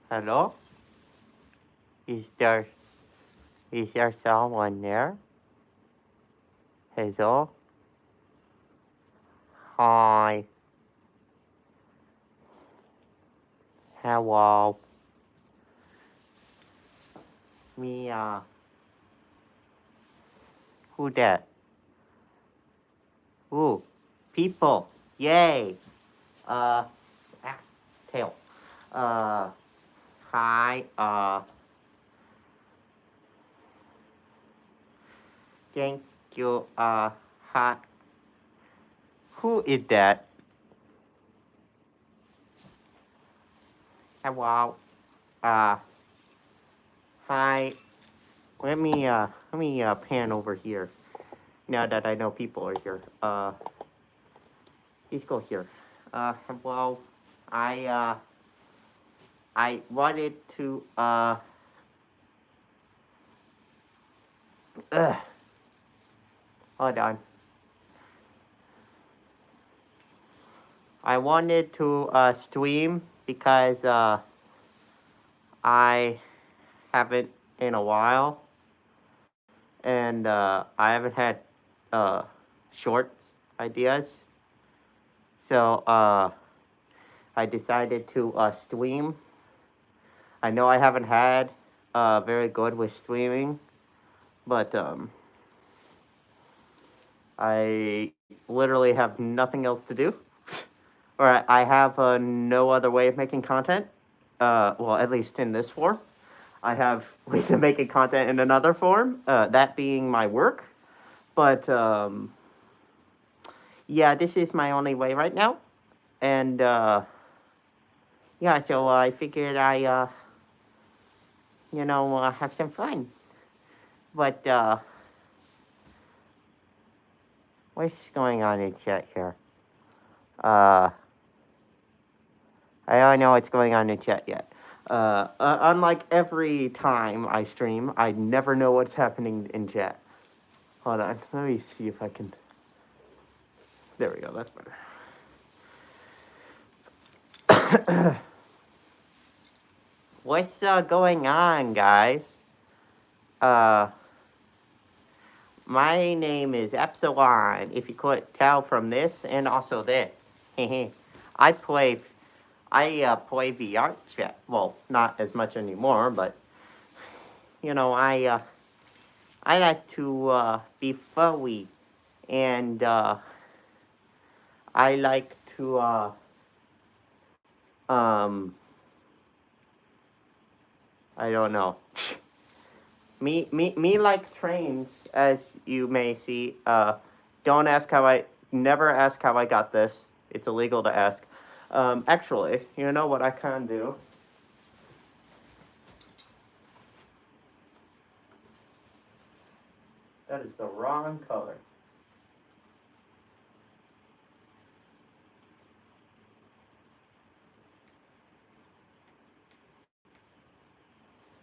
Hello? Is there is there someone there? Hello? Hi. Hello. Me who that? Ooh. People. Yay. Uh ah, tail. Uh hi. Thank you. Hi. Who is that? Hello. Uh hi. Let me pan over here. Now that I know people are here. Let's go here. Well, I wanted to, ugh, hold on. I wanted to, stream because, I haven't in a while, and, I haven't had, uh, shorts ideas. So, I decided to, stream. I know I haven't had, very good with streaming, but, I literally have nothing else to do. Or I have no other way of making content. Well, at least in this form. I have ways of making content in another form, that being my work. But yeah, this is my only way right now. And yeah, so I figured have some fun. But what's going on in chat here? I don't know what's going on in chat yet. Unlike every time I stream, I never know what's happening in chat. Hold on, let me see if I can. There we go, that's better. What's going on, guys? My name is Epsilon, if you could tell from this and also this. I play play VR chat. Well, not as much anymore, but I like to be furry, and I like to I don't know. Me like trains, as you may see. Don't ask how never ask how I got this. It's illegal to ask. Actually, you know what I can do? That is the wrong color.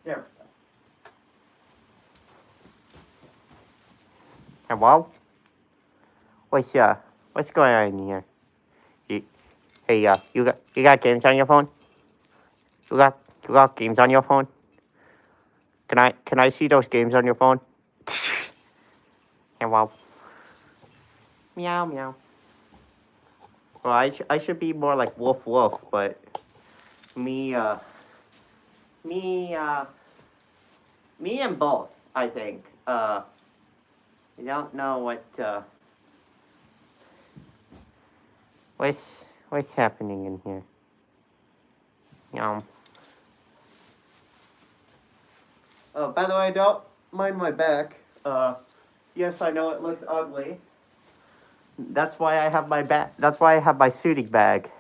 There we go. Hello? What's going on in here? You, hey, you got games on your phone? You got games on your phone? Can I see those games on your phone? Hello? Meow meow. Well, I should be more like Wolf Wolf, but me me me and both, I think. I don't know what's what's happening in here. Oh, by the way, don't mind my back. Yes, I know it looks ugly. That's why I have my back. That's why I have my suiting bag.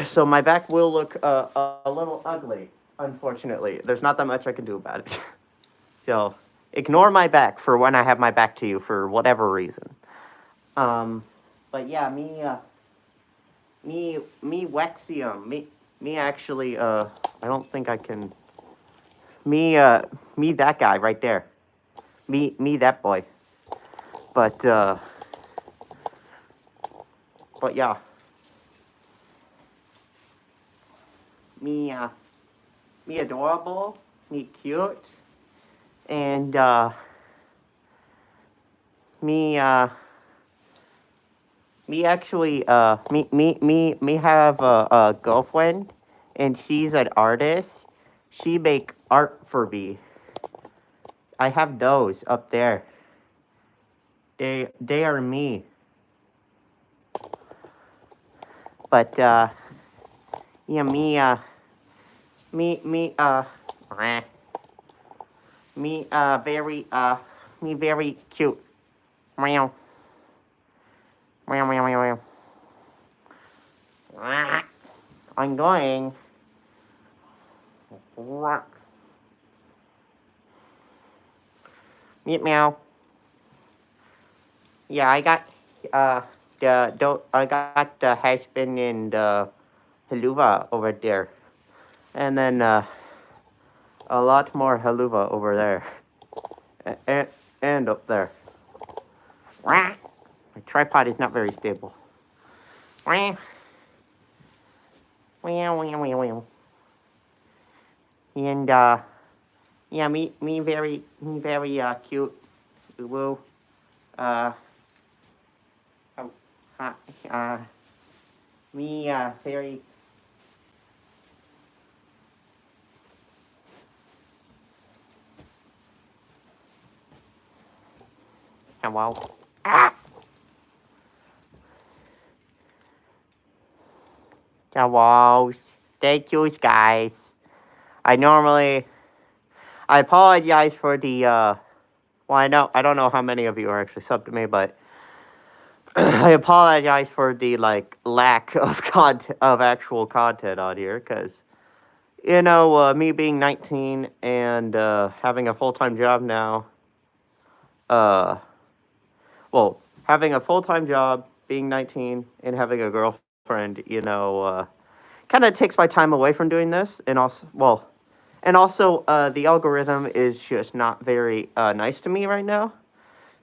So my back will look a little ugly. Unfortunately, there's not that much I can do about it. So ignore my back for when I have my back to you for whatever reason. But yeah, me Wexium, me actually, I don't think I can. Me that guy right there. Me that boy. But yeah. me adorable, me cute, and me me actually me have a girlfriend, and she's an artist. She make art for me. I have those up there. They are me. But yeah, me me meh. Me very me very cute. Meow. Meow meow meow meow. I'm going. Meow meow. Yeah, I got I got the husband and haluva over there, and then a lot more haluva over there, and up there. My tripod is not very stable. And yeah, me very cute. Woo. Uh, oh, uh, me very. Hello. Ah! Hello. Thank you, guys. I apologize for the well, I don't know how many of you are actually subbed to me, but I apologize for the like lack of content of actual content on here, because me being 19 and having a full-time job now, uh, well, having a full-time job, being 19, and having a girlfriend, kind of takes my time away from doing this, and also the algorithm is just not very nice to me right now,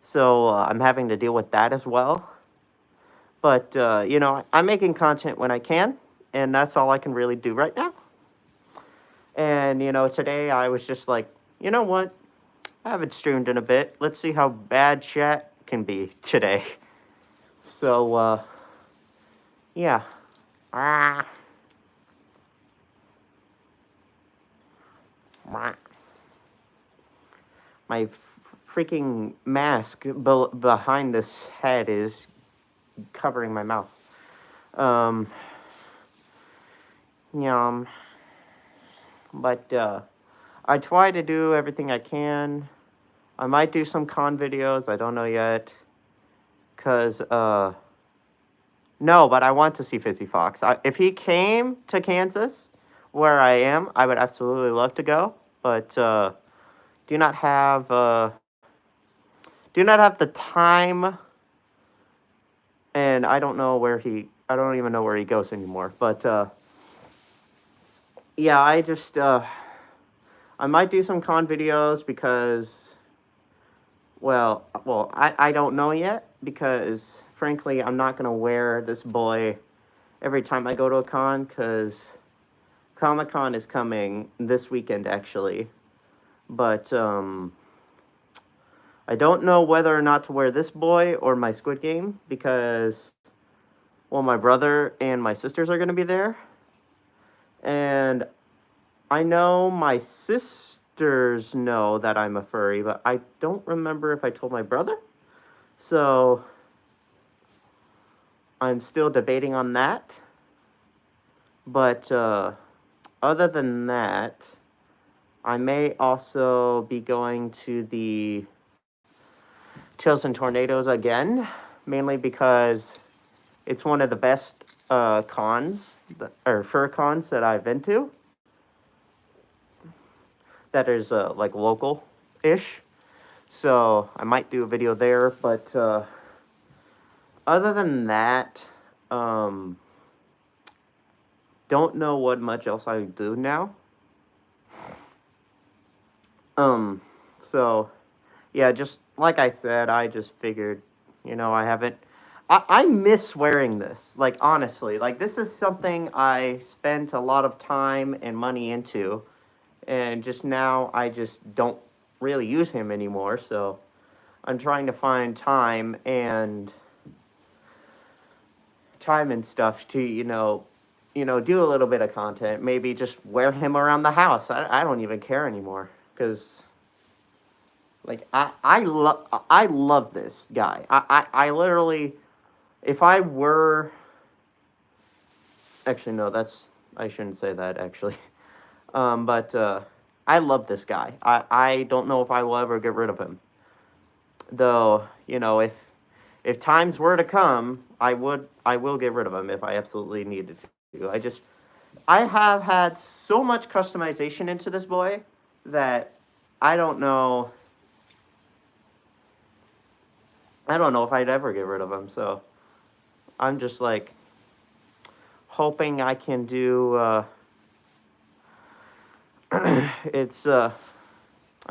so I'm having to deal with that as well. But I'm making content when I can, and that's all I can really do right now. And today I was just like, you know what? I haven't streamed in a bit. Let's see how bad chat can be today. So yeah. Ah. My freaking mask behind this head is covering my mouth. Um. Yum. But I try to do everything I can. I might do some con videos. I don't know yet. Cause no, but I want to see Fizzy Fox. If he came to Kansas, where I am, I would absolutely love to go. But do not have the time, and I don't know where he. I don't even know where he goes anymore. But yeah, I might do some con videos because, I don't know yet, because frankly I'm not gonna wear this boy every time I go to a con, because Comic-Con is coming this weekend actually, but I don't know whether or not to wear this boy or my Squid Game, because my brother and my sisters are going to be there, and I know my sisters know that I'm a furry, but I don't remember if I told my brother, so I'm still debating on that. But other than that, I may also be going to the Chills and Tornadoes again, mainly because it's one of the best fur cons that I've been to. That is like local-ish, so I might do a video there. But other than that, don't know what much else I do now. So yeah, just like I said, I just figured, I I miss wearing this. Like, honestly, like, this is something I spent a lot of time and money into, and just now I just don't really use him anymore. So I'm trying to find time and stuff to do a little bit of content. Maybe just wear him around the house. I don't even care anymore because like I love this guy. I literally, if I were, actually no, that's, I shouldn't say that actually. But I love this guy. I don't know if I will ever get rid of him. Though, if times were to come, I will get rid of him if I absolutely needed to. I have had so much customization into this boy that I don't know I don't know if I'd ever get rid of him. So I'm just like hoping I can do it's I'm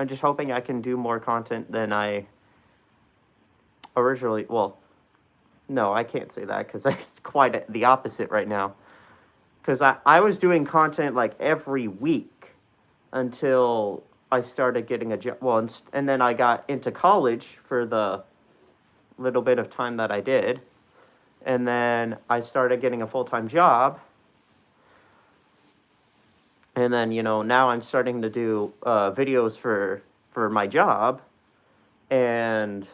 just hoping I can do more content than I originally, well, no, I can't say that because it's quite the opposite right now. Because I was doing content like every week until I started getting a job. Well, and then I got into college for the little bit of time that I did. And then I started getting a full-time job. And then, now I'm starting to do videos for my job. And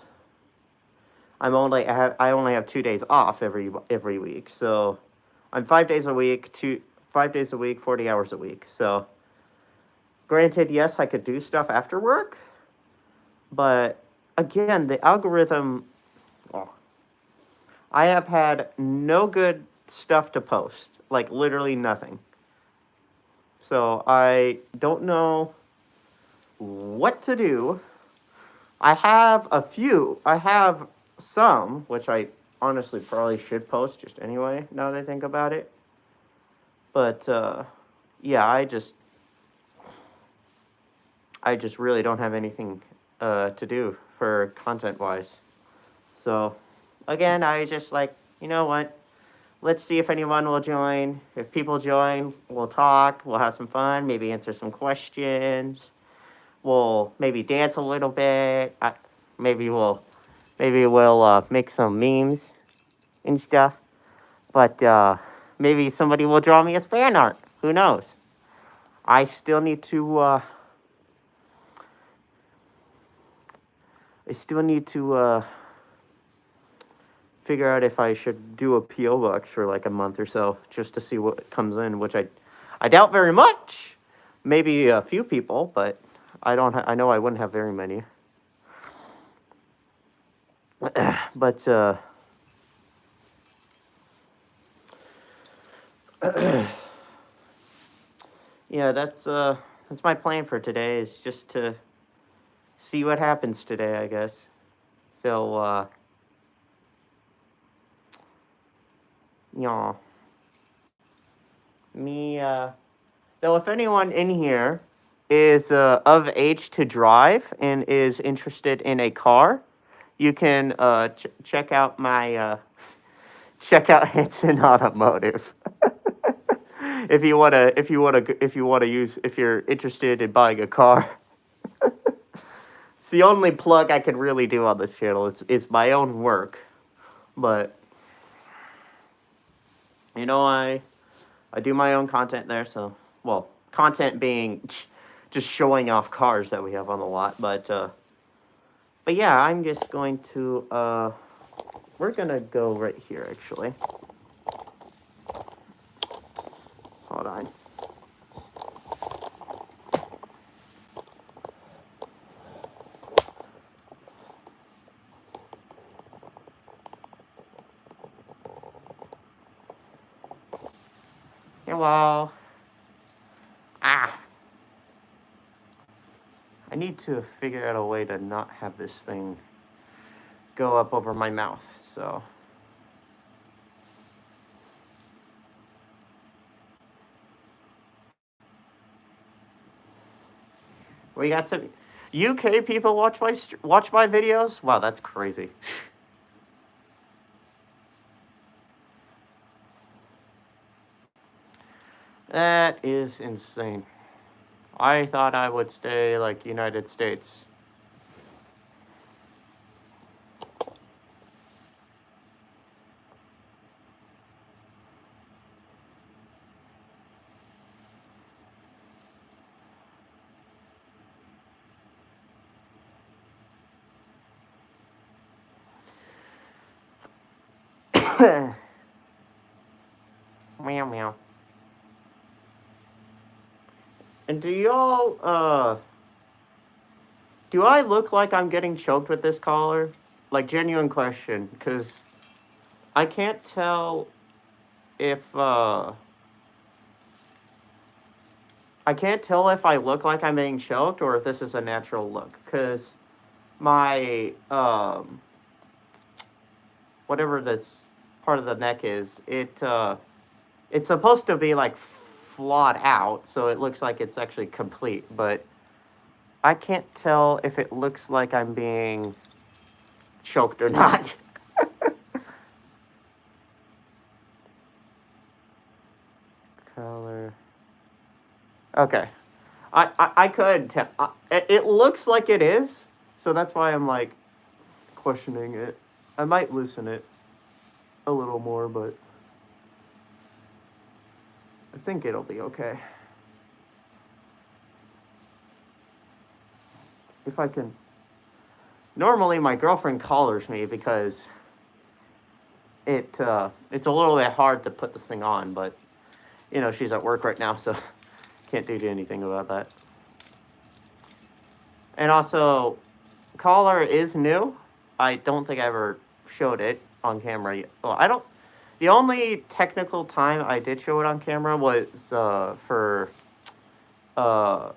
I only have 2 days off every week. So I'm 5 days a week, 5 days a week, 40 hours a week. So granted, yes, I could do stuff after work, but again, the algorithm, oh, I have had no good stuff to post, like literally nothing. So I don't know what to do. I have some, which I honestly probably should post just anyway, now that I think about it. But yeah, I just really don't have anything to do for content wise. So again, I just like, you know what? Let's see if anyone will join. If people join, we'll talk, we'll have some fun, maybe answer some questions. We'll maybe dance a little bit. Maybe we'll make some memes and stuff. But maybe somebody will draw me a fan art. Who knows? I still need to figure out if I should do a PO box for like a month or so just to see what comes in, which I doubt very much. Maybe a few people, but I don't. I know I wouldn't have very many. But yeah, that's my plan for today. Is just to see what happens today, I guess. So yeah, me though, if anyone in here is of age to drive and is interested in a car, you can check out my check out Hanson Automotive. If you're interested in buying a car. It's the only plug I can really do on this channel. Is my own work, but I do my own content there. So, well, content being just showing off cars that we have on the lot, but yeah, I'm just going to we're gonna go right here actually. Hold on. Hello. Ah. I need to figure out a way to not have this thing go up over my mouth, so. We got some UK people watch my videos? Wow, that's crazy. That is insane. I thought I would stay like United States. Meow meow. And do I look like I'm getting choked with this collar? Like, genuine question, because I can't tell if I can't tell if I look like I'm being choked or if this is a natural look. Because my whatever this part of the neck is, it's supposed to be like flawed out, so it looks like it's actually complete. But I can't tell if it looks like I'm being choked or not. Color. Okay. I could tell. It looks like it is, so that's why I'm like questioning it. I might loosen it a little more, but I think it'll be okay. If I can. Normally, my girlfriend collars me because it's a little bit hard to put this thing on, but you know she's at work right now, so can't do anything about that. And also, collar is new. I don't think I ever showed it on camera yet. Well, I don't. The only technical time I did show it on camera was for uh,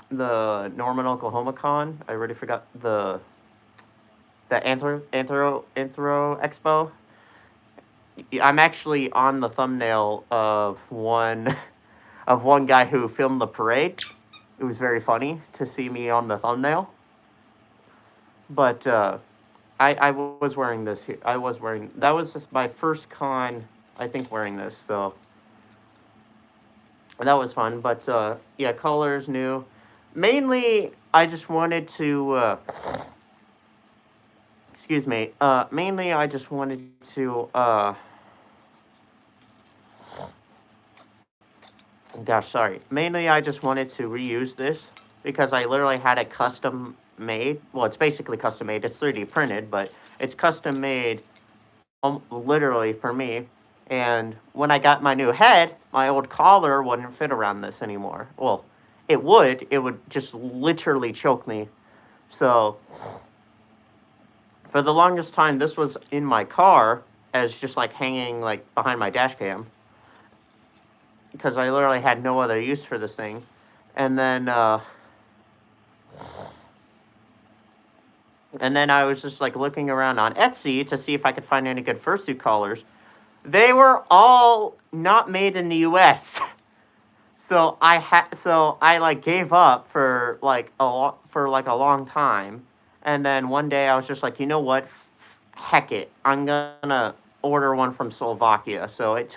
the Norman Oklahoma Con. I already forgot the Anthro Expo. I'm actually on the thumbnail of one of one guy who filmed the parade. It was very funny to see me on the thumbnail. But I was wearing this here. I was wearing that was just my first con. I think wearing this, so that was fun. But yeah, colors new. Mainly, I just wanted to. Excuse me. Mainly, I just wanted to. Gosh, sorry. Mainly, I just wanted to reuse this because I literally had it custom made. Well, it's basically custom made. It's 3D printed, but it's custom made literally for me. And when I got my new head, my old collar wouldn't fit around this anymore. Well, it would. It would just literally choke me. So, for the longest time, this was in my car as just like hanging like behind my dash cam because I literally had no other use for this thing. And then I was just like looking around on Etsy to see if I could find any good fursuit collars. They were all not made in the U.S. So I like gave up for like a long time, and then one day I was just like, you know what, heck it, I'm gonna order one from Slovakia. So it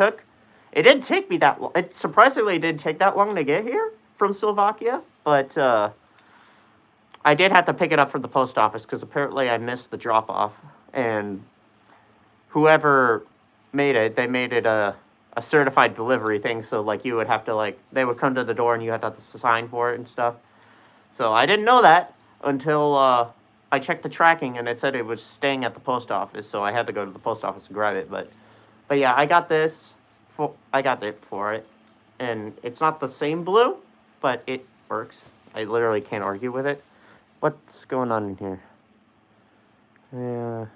didn't take me that long. It surprisingly didn't take that long to get here from Slovakia, but I did have to pick it up from the post office because apparently I missed the drop off, and whoever made it, they made it a certified delivery thing. So like you would have to like they would come to the door and you had to sign for it and stuff. So I didn't know that until I checked the tracking and it said it was staying at the post office. So I had to go to the post office and grab it. But yeah, I got this. I got it for it, and it's not the same blue, but it works. I literally can't argue with it. What's going on in here? Yeah.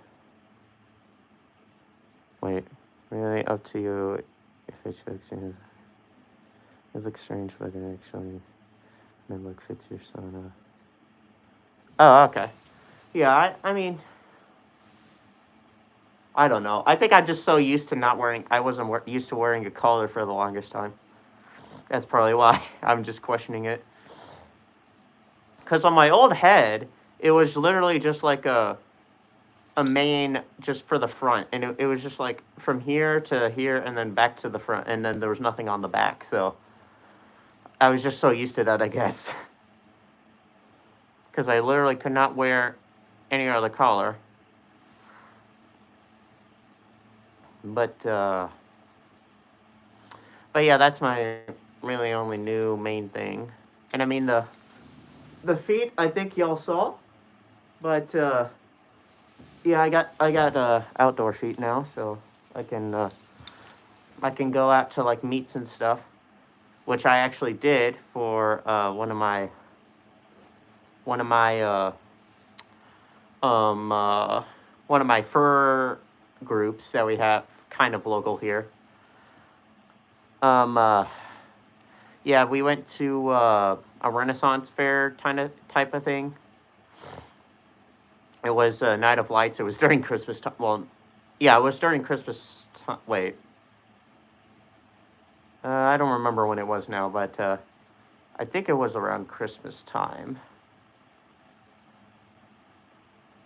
Wait. Really up to you if it checks in. It looks strange, but it actually may look fits your sauna. Oh, okay. Yeah, I mean, I don't know. I think I'm just so used to not wearing. I wasn't used to wearing a collar for the longest time. That's probably why I'm just questioning it. Because on my old head, it was literally just like a main just for the front, and it was just like from here to here and then back to the front, and then there was nothing on the back. So I was just so used to that, I guess, because I literally could not wear any other collar. But yeah, that's my really only new main thing. And I mean the feet, I think y'all saw, but yeah, I got outdoor feet now, so I can go out to like meets and stuff, which I actually did for one of my um uh, one of my fur groups that we have kind of local here. Um, uh, yeah, we went to a Renaissance fair kind of type of thing. It was a night of lights. It was during Christmas time. Well, yeah, it was during Christmas time. Wait, I don't remember when it was now, but I think it was around Christmas time.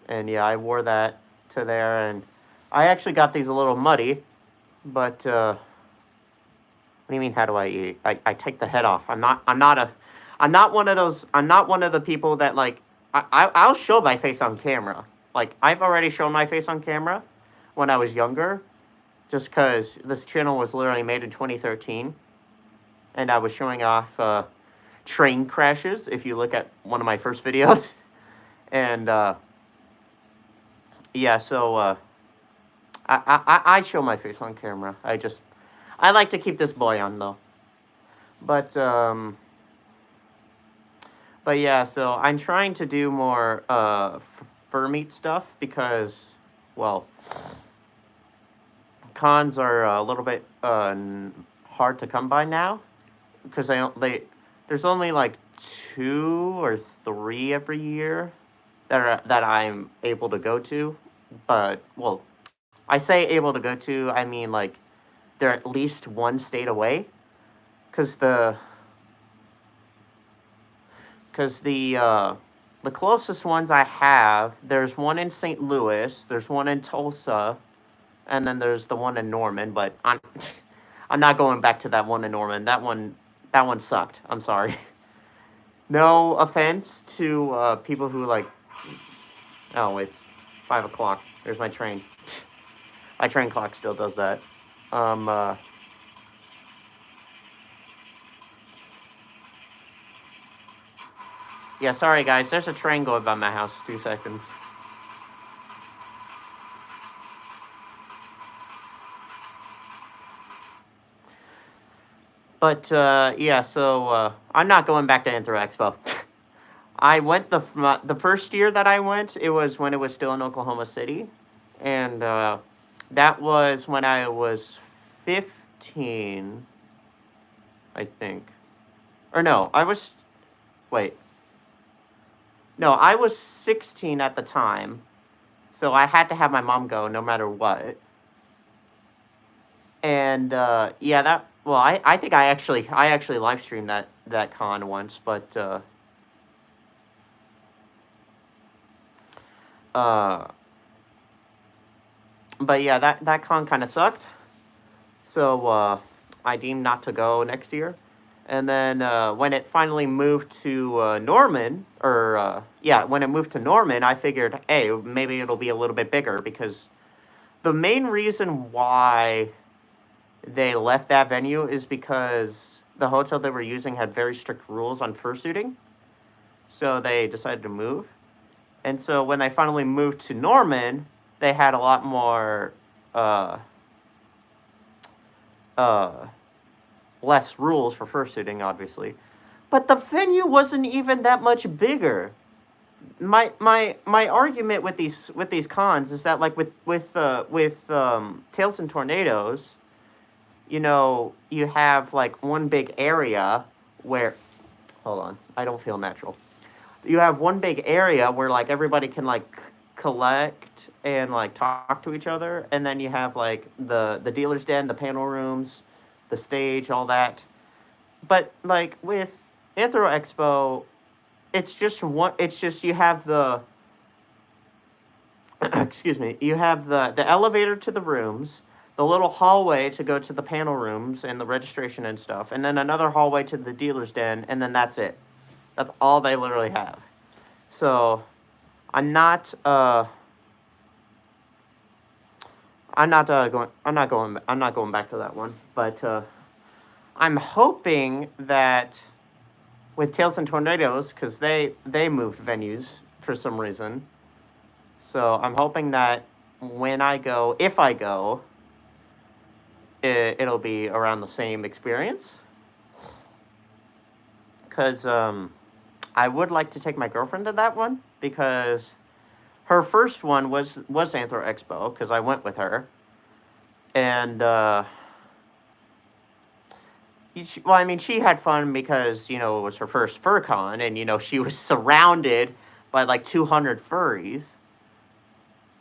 And yeah, I wore that to there, and I actually got these a little muddy, but what do you mean? How do I eat? I take the head off. I'm not one of those. I'm not one of the people that like. I'll show my face on camera. Like I've already shown my face on camera when I was younger, just because this channel was literally made in 2013, and I was showing off train crashes. If you look at one of my first videos, and yeah, so I show my face on camera. I like to keep this boy on though. But yeah, so I'm trying to do more fur meat stuff because, well, cons are a little bit hard to come by now because there's only like 2 or 3 every year that I'm able to go to. But well, I say able to go to, I mean like they're at least one state away, because the closest ones I have, there's one in St. Louis, there's one in Tulsa, and then there's the one in Norman. But I'm not going back to that one in Norman. That one sucked. I'm sorry. No offense to people who like. Oh, it's 5 o'clock. There's my train. My train clock still does that. Yeah, sorry guys. There's a train going by my house. 2 seconds. But yeah, so I'm not going back to Anthro Expo. I went the first year that I went. It was when it was still in Oklahoma City, and that was when I was 15, I think. Or no, I was. Wait. No, I was 16 at the time, so I had to have my mom go no matter what. And yeah, that. Well, I think I actually live streamed that con once, but uh, but yeah, that con kind of sucked. So I deemed not to go next year. And then when it finally moved to Norman, or yeah, when it moved to Norman, I figured, hey, maybe it'll be a little bit bigger, because the main reason why they left that venue is because the hotel they were using had very strict rules on fursuiting. So they decided to move. And so when they finally moved to Norman, they had a lot more uh, less rules for fursuiting, obviously. But the venue wasn't even that much bigger. My argument with these cons is that, like, with Tails and Tornadoes, you know, you have like one big area where, hold on, I don't feel natural. You have one big area where like everybody can like collect and like talk to each other, and then you have like the dealer's den, the panel rooms, the stage, all that. But like with Anthro Expo, it's just one. It's just you have excuse me, you have the elevator to the rooms, the little hallway to go to the panel rooms and the registration and stuff, and then another hallway to the dealer's den, and then that's it. That's all they literally have. So I'm not going back to that one. But I'm hoping that with Tales and Tornadoes, because they moved venues for some reason. So I'm hoping that when I go, if I go, it'll be around the same experience. Because I would like to take my girlfriend to that one, because her first one was Anthro Expo, because I went with her. And, well, I mean, she had fun because, it was her first FurCon, and, she was surrounded by, like, 200 furries.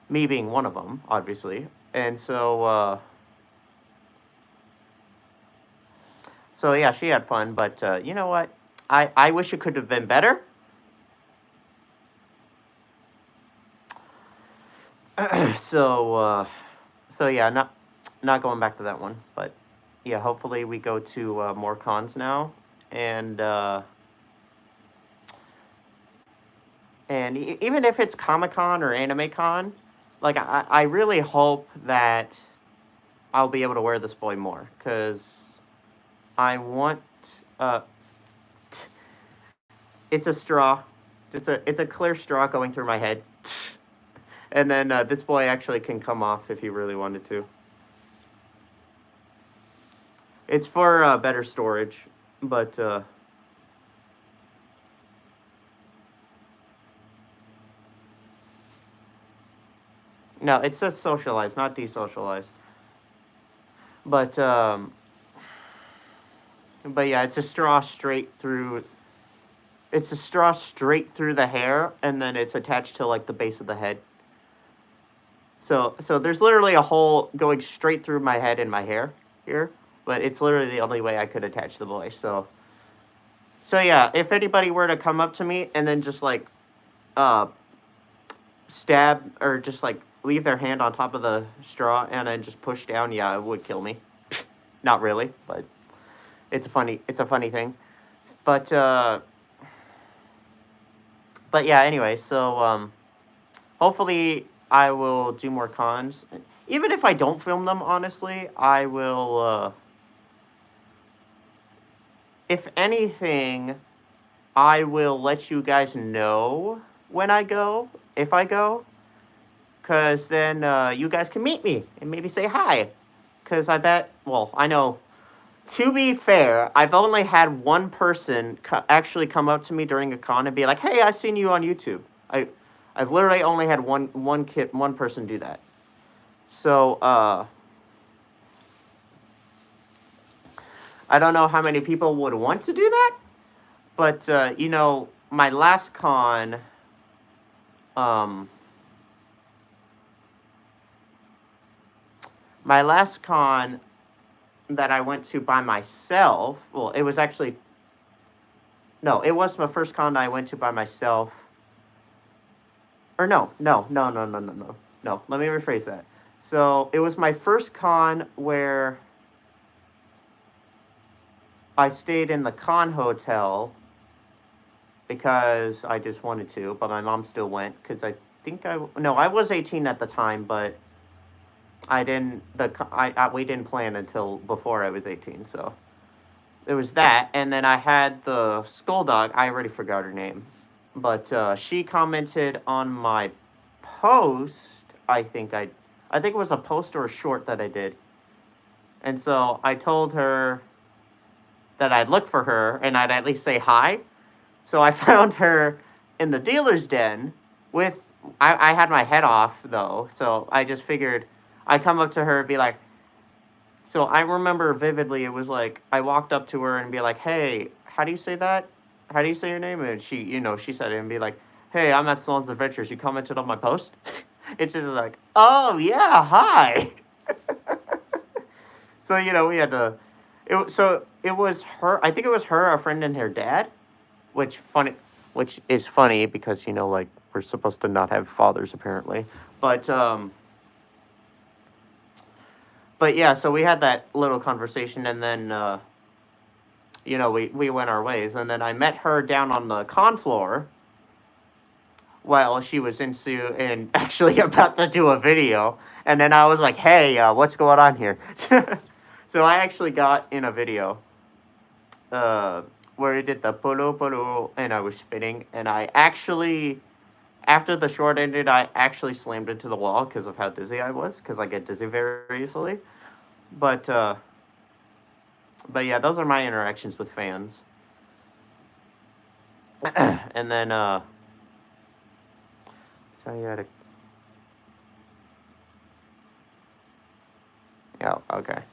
Me being one of them, obviously. And so yeah, she had fun, but, you know what? I wish it could have been better. So yeah, not going back to that one, but yeah, hopefully we go to more cons now, and even if it's Comic-Con or Anime Con, like I really hope that I'll be able to wear this boy more, because I want it's a straw. It's a clear straw going through my head. And then this boy actually can come off if he really wanted to. It's for better storage, but no, it says socialize, not desocialize. But yeah, it's a straw straight through. It's a straw straight through the hair, and then it's attached to like the base of the head. So there's literally a hole going straight through my head and my hair here, but it's literally the only way I could attach the boy. So yeah, if anybody were to come up to me and then just like stab or just like leave their hand on top of the straw and then just push down, yeah, it would kill me. Not really, but it's a funny thing. But yeah, anyway, so hopefully I will do more cons. Even if I don't film them, honestly, I will, if anything, I will let you guys know when I go, if I go, because then you guys can meet me and maybe say hi. Because I bet, well, I know, to be fair, I've only had one person actually come up to me during a con and be like, hey, I seen you on YouTube. I've literally only had one person do that. So, I don't know how many people would want to do that, but, my last con, that I went to by myself, well, it was actually, no, it was my first con that I went to by myself. Or no, let me rephrase that. So, it was my first con where I stayed in the con hotel because I just wanted to, but my mom still went, because I was 18 at the time, but we didn't plan until before I was 18, so there was that. And then I had the skull dog, I already forgot her name, but she commented on my post. I think it was a post or a short that I did, and so I told her that I'd look for her and I'd at least say hi. So I found her in the dealer's den with, I had my head off though, so I just figured I'd come up to her and be like, so I remember vividly, it was like, I walked up to her and be like, hey, how do you say that? How do you say your name? And she, she said it and be like, hey, I'm at Sloan's Adventures. You commented on my post? It's just like, oh, yeah, hi. So, we had to, it was her, I think it was her, a friend, and her dad, which is funny because, like, we're supposed to not have fathers apparently. But yeah, so we had that little conversation, and then we went our ways, and then I met her down on the con floor while she was into and actually about to do a video, and then I was like, hey, what's going on here? So I actually got in a video where I did the polo polo and I was spinning, and I actually, after the short ended, I actually slammed into the wall because of how dizzy I was, because I get dizzy very easily. But yeah, those are my interactions with fans. And then so you had a yeah, okay.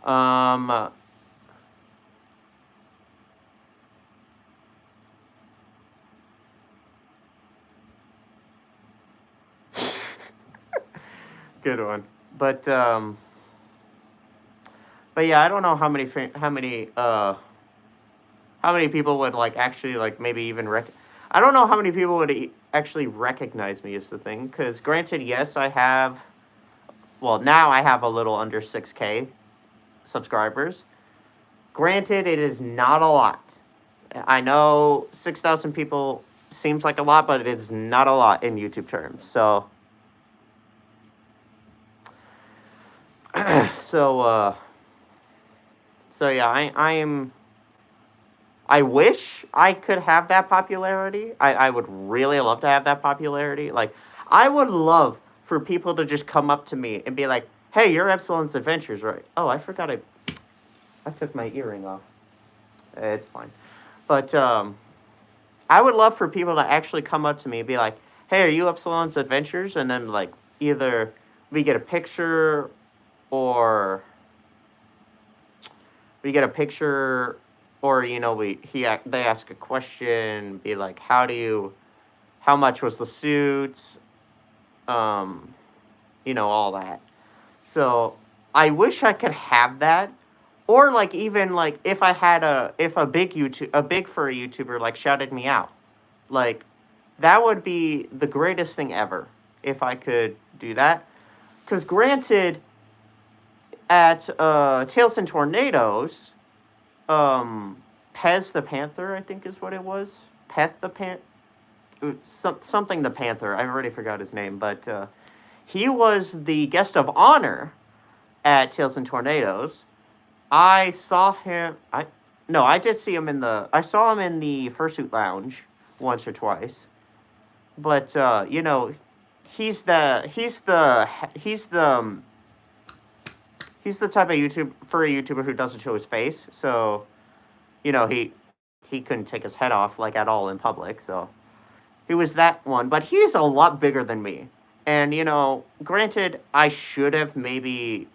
Um Good one. But yeah, I don't know how many people would like actually like maybe even I don't know how many people would actually recognize me is the thing, cuz granted, yes, I have, well, now I have a little under 6K subscribers. Granted, it is not a lot. I know 6,000 people seems like a lot, but it's not a lot in YouTube terms. So so yeah, I wish I could have that popularity. I would really love to have that popularity. Like, I would love for people to just come up to me and be like, hey, you're Epsilon's Adventures, right? Oh, I forgot I took my earring off. It's fine. But I would love for people to actually come up to me and be like, hey, are you Epsilon's Adventures? And then, like, either we get a picture, or we get a picture, or they ask a question, be like, how much was the suit, all that. So I wish I could have that, or like even like if a big furry YouTuber like shouted me out, like that would be the greatest thing ever if I could do that. Because granted, at Tails and Tornadoes, Pez the Panther, I think is what it was. Peth the something the Panther. I already forgot his name, but he was the guest of honor at Tails and Tornadoes. I saw him. I did see him I saw him in the Fursuit lounge once or twice. But he's the type of furry YouTuber who doesn't show his face. So, he couldn't take his head off like at all in public. So he was that one, but he's a lot bigger than me. And granted, I should have maybe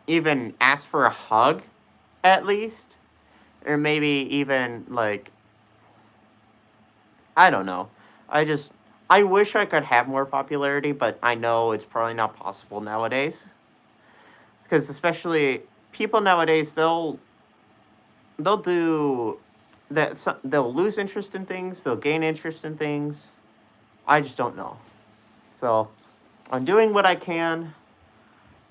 even asked for a hug, at least, or maybe even like, I don't know. I wish I could have more popularity, but I know it's probably not possible nowadays. Because especially people nowadays, they'll do that. They'll lose interest in things. They'll gain interest in things. I just don't know. So I'm doing what I can,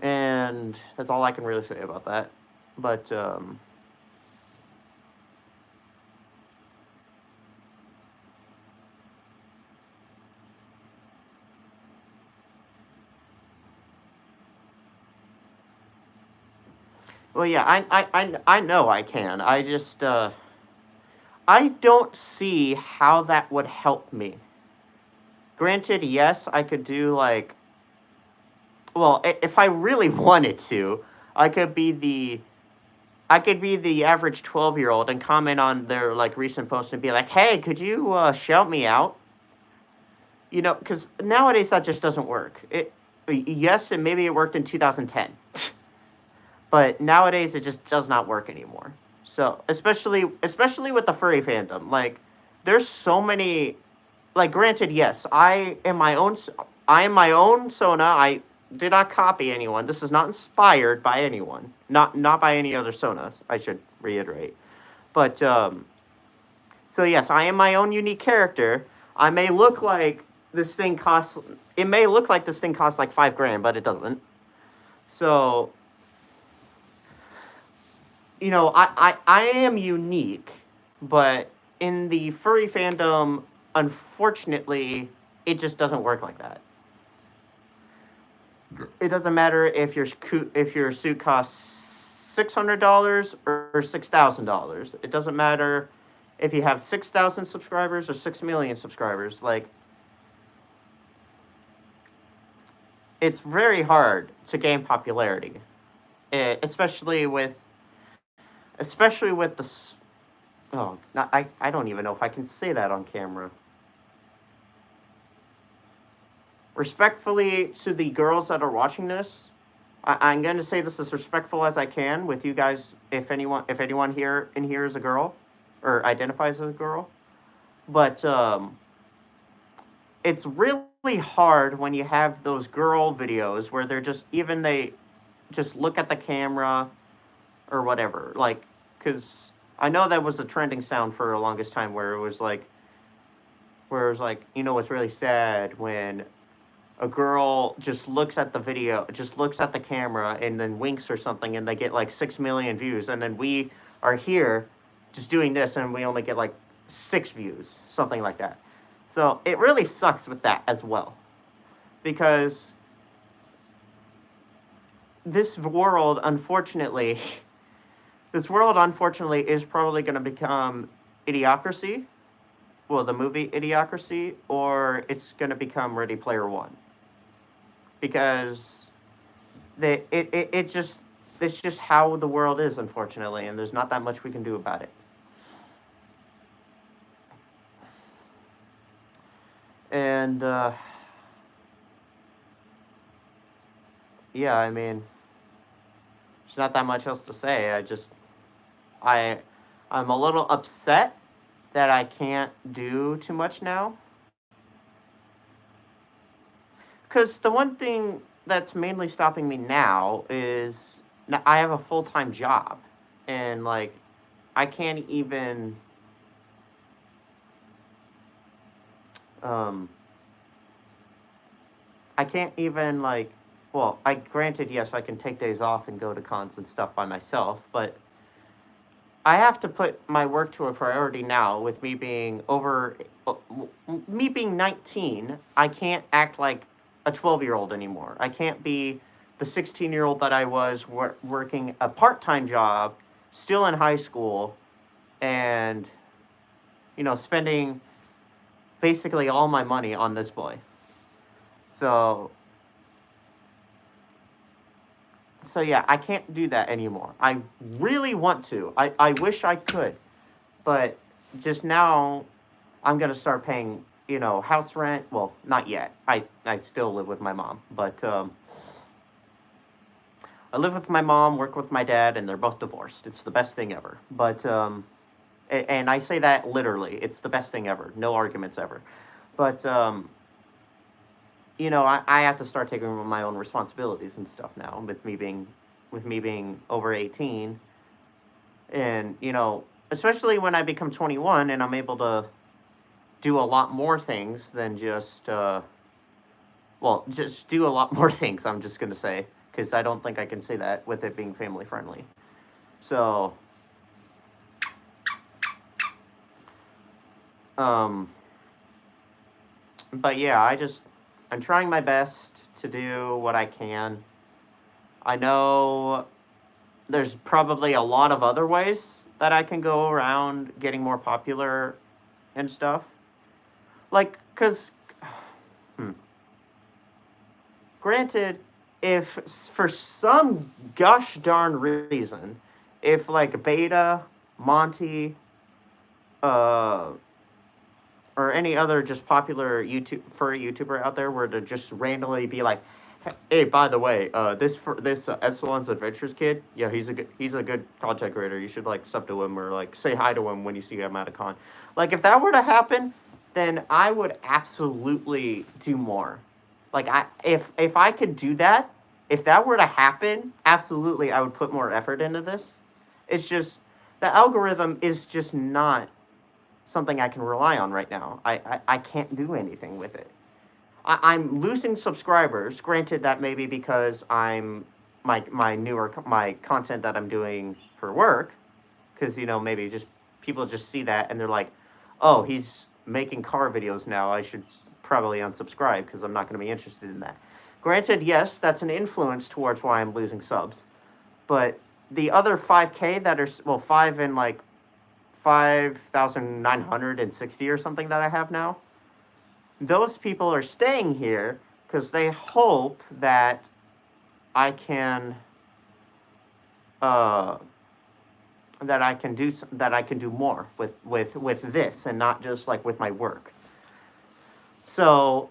and that's all I can really say about that. But well, yeah, I know I can. I just I don't see how that would help me. Granted, yes, I could do like, well, if I really wanted to, I could be the average 12-year-old and comment on their like recent post and be like, "Hey, could you shout me out?" Because nowadays that just doesn't work. Yes, and maybe it worked in 2010, but nowadays it just does not work anymore. So especially with the furry fandom, like there's so many. Like, granted, yes, I am my own Sona. I did not copy anyone. This is not inspired by anyone. Not by any other Sonas, I should reiterate. But so yes, I am my own unique character. I may look like this thing costs. It may look like this thing costs like $5,000, but it doesn't. So, I am unique, but in the furry fandom, unfortunately, it just doesn't work like that. It doesn't matter if your suit costs $600 or $6,000. It doesn't matter if you have 6,000 subscribers or 6 million subscribers. Like, it's very hard to gain popularity, especially with the. Oh, I don't even know if I can say that on camera. Respectfully to the girls that are watching this, I'm going to say this as respectful as I can with you guys. If anyone here is a girl, or identifies as a girl, but it's really hard when you have those girl videos where they just look at the camera or whatever. Like, because I know that was a trending sound for the longest time where it was like, it's really sad when a girl just looks at the video, just looks at the camera, and then winks or something, and they get like 6 million views, and then we are here just doing this, and we only get like 6 views, something like that. So it really sucks with that as well, because this world, unfortunately, is probably going to become Idiocracy. Well, the movie Idiocracy, or it's going to become Ready Player One. Because it's just how the world is, unfortunately, and there's not that much we can do about it. And yeah, I mean, there's not that much else to say. I'm a little upset that I can't do too much now. Because the one thing that's mainly stopping me now is I have a full-time job, and like I can't even like, well, granted, yes, I can take days off and go to cons and stuff by myself, but I have to put my work to a priority now. With me being 19, I can't act like a 12-year-old anymore. I can't be the 16-year-old that I was working a part-time job, still in high school, and spending basically all my money on this boy. So yeah, I can't do that anymore. I really want to. I wish I could. But just now, I'm going to start paying, house rent. Well, not yet. I still live with my mom. But I live with my mom, work with my dad, and they're both divorced. It's the best thing ever. But, and I say that literally. It's the best thing ever. No arguments ever. But, I have to start taking my own responsibilities and stuff now with me being over 18, and especially when I become 21 and I'm able to do a lot more things than just do a lot more things. I'm just gonna say, because I don't think I can say that with it being family friendly. So, but yeah, I'm trying my best to do what I can. I know there's probably a lot of other ways that I can go around getting more popular and stuff. Like, because, granted, if for some gosh darn reason, if like Beta, Monty, or any other just popular furry YouTuber out there were to just randomly be like, hey, by the way, this Epsilon's Adventures kid, yeah, he's a good content creator. You should like sub to him or like say hi to him when you see him at a con. Like, if that were to happen, then I would absolutely do more. Like, if I could do that, if that were to happen, absolutely I would put more effort into this. It's just the algorithm is just not something I can rely on right now. I can't do anything with it. I'm losing subscribers. Granted, that may be because my content that I'm doing for work, because maybe just people just see that and they're like, oh, he's making car videos now. I should probably unsubscribe because I'm not going to be interested in that. Granted, yes, that's an influence towards why I'm losing subs, but the other 5K that are, well, 5,960 or something that I have now, those people are staying here because they hope that I can uh, that I can do more with this and not just like with my work. So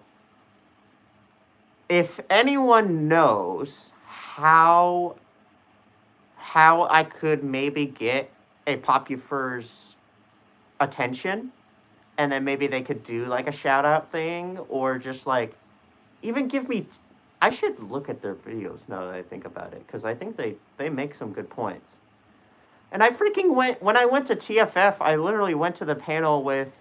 if anyone knows how I could maybe get a Popufur's attention, and then maybe they could do like a shout out thing, or just like even give me. I should look at their videos now that I think about it, because I think they make some good points. And I freaking went when I went to TFF. I literally went to the panel with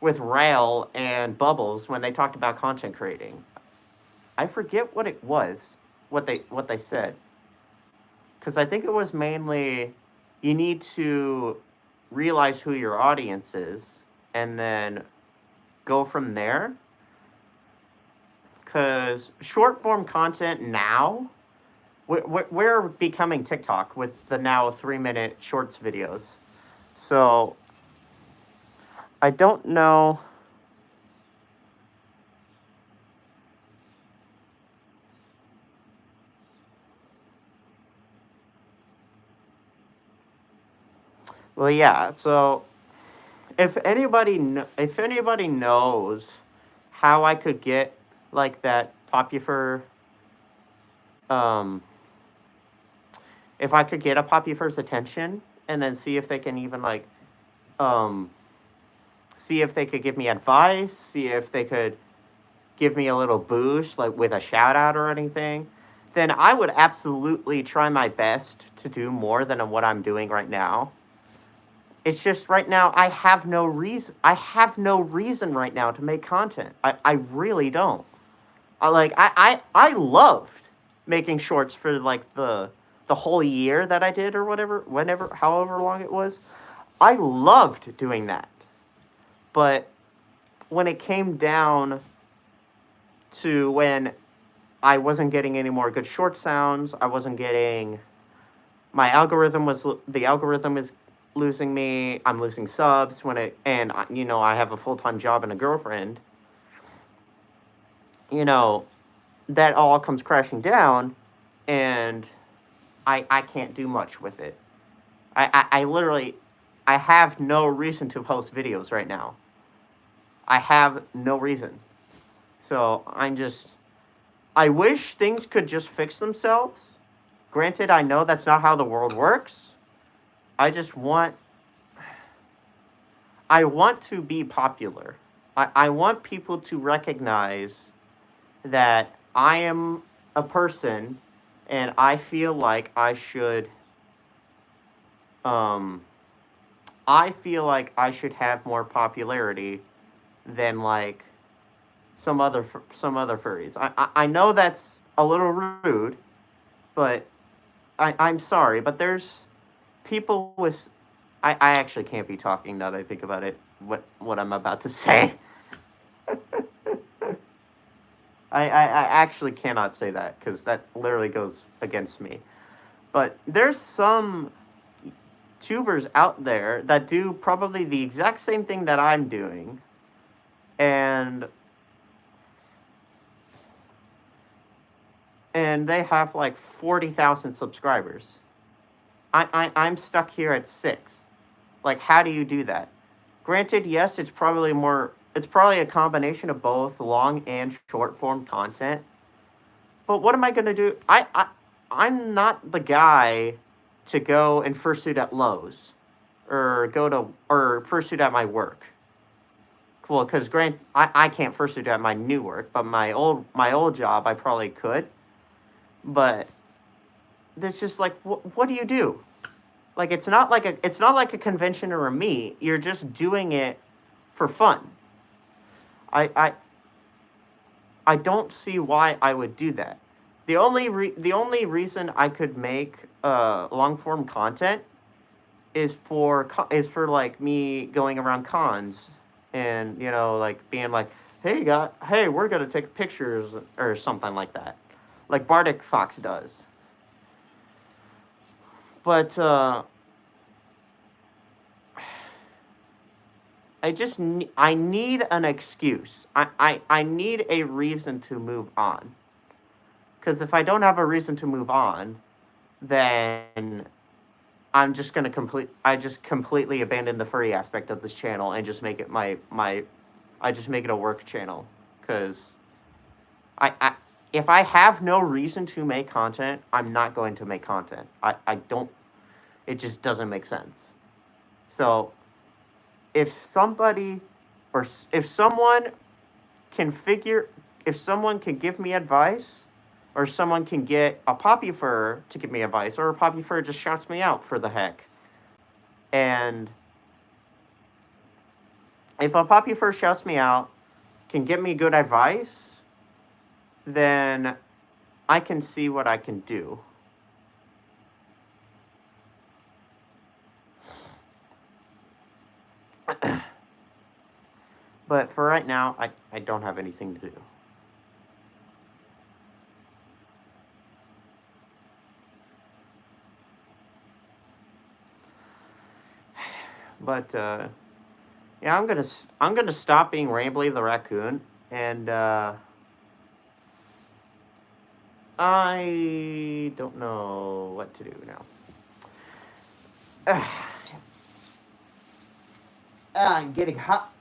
Rail and Bubbles when they talked about content creating. I forget what it was, what they said, because I think it was mainly you need to realize who your audience is and then go from there. Because short form content now, we're becoming TikTok with the now 3-minute shorts videos. So I don't know. Well, yeah. So if anybody knows how I could get like that Popufur, if I could get a Popufur's attention and then see if they can even like see if they could give me advice, see if they could give me a little boost like with a shout out or anything, then I would absolutely try my best to do more than what I'm doing right now. It's just right now I have no reason right now to make content. I really don't. I loved making shorts for like the whole year that I did or however long it was. I loved doing that. But when it came down to when I wasn't getting any more good short sounds, the algorithm is losing me. I'm losing subs and I have a full-time job and a girlfriend. That all comes crashing down, and I can't do much with it. I literally have no reason to post videos right now. I have no reason. So I wish things could just fix themselves. Granted, I know that's not how the world works. I want to be popular. I want people to recognize that I am a person and I feel like I should have more popularity than like some other furries. I know that's a little rude, but I'm sorry, but there's people with I actually can't be talking now that I think about it, what I'm about to say. I actually cannot say that because that literally goes against me. But there's some tubers out there that do probably the exact same thing that I'm doing, and they have like 40,000 subscribers. I'm stuck here at 6. Like, how do you do that? Granted, yes, it's probably a combination of both long and short form content. But what am I gonna do? I'm not the guy to go and fursuit at Lowe's or fursuit at my work. Well, because I can't fursuit at my new work, but my old job I probably could. But there's just like, what do you do? Like it's not like a convention or a meet. You're just doing it for fun. I I I don't see why I would do that. The only reason I could make long form content is for like me going around cons and like being like, hey, we're gonna take pictures or something like that, like Bardic Fox does. But I need an excuse. I need a reason to move on. Because if I don't have a reason to move on, then I just completely abandon the furry aspect of this channel and just make it I just make it a work channel. Because I if I have no reason to make content, I'm not going to make content. I don't, it just doesn't make sense. So if somebody or if someone can figure if someone can give me advice, or someone can get a poppy fur to give me advice, or a poppy fur just shouts me out for the heck, and if a poppy fur shouts me out, can give me good advice, then I can see what I can do. But for right now, I don't have anything to do. But yeah, I'm gonna stop being Rambly the raccoon, and I don't know what to do now. I'm getting hot.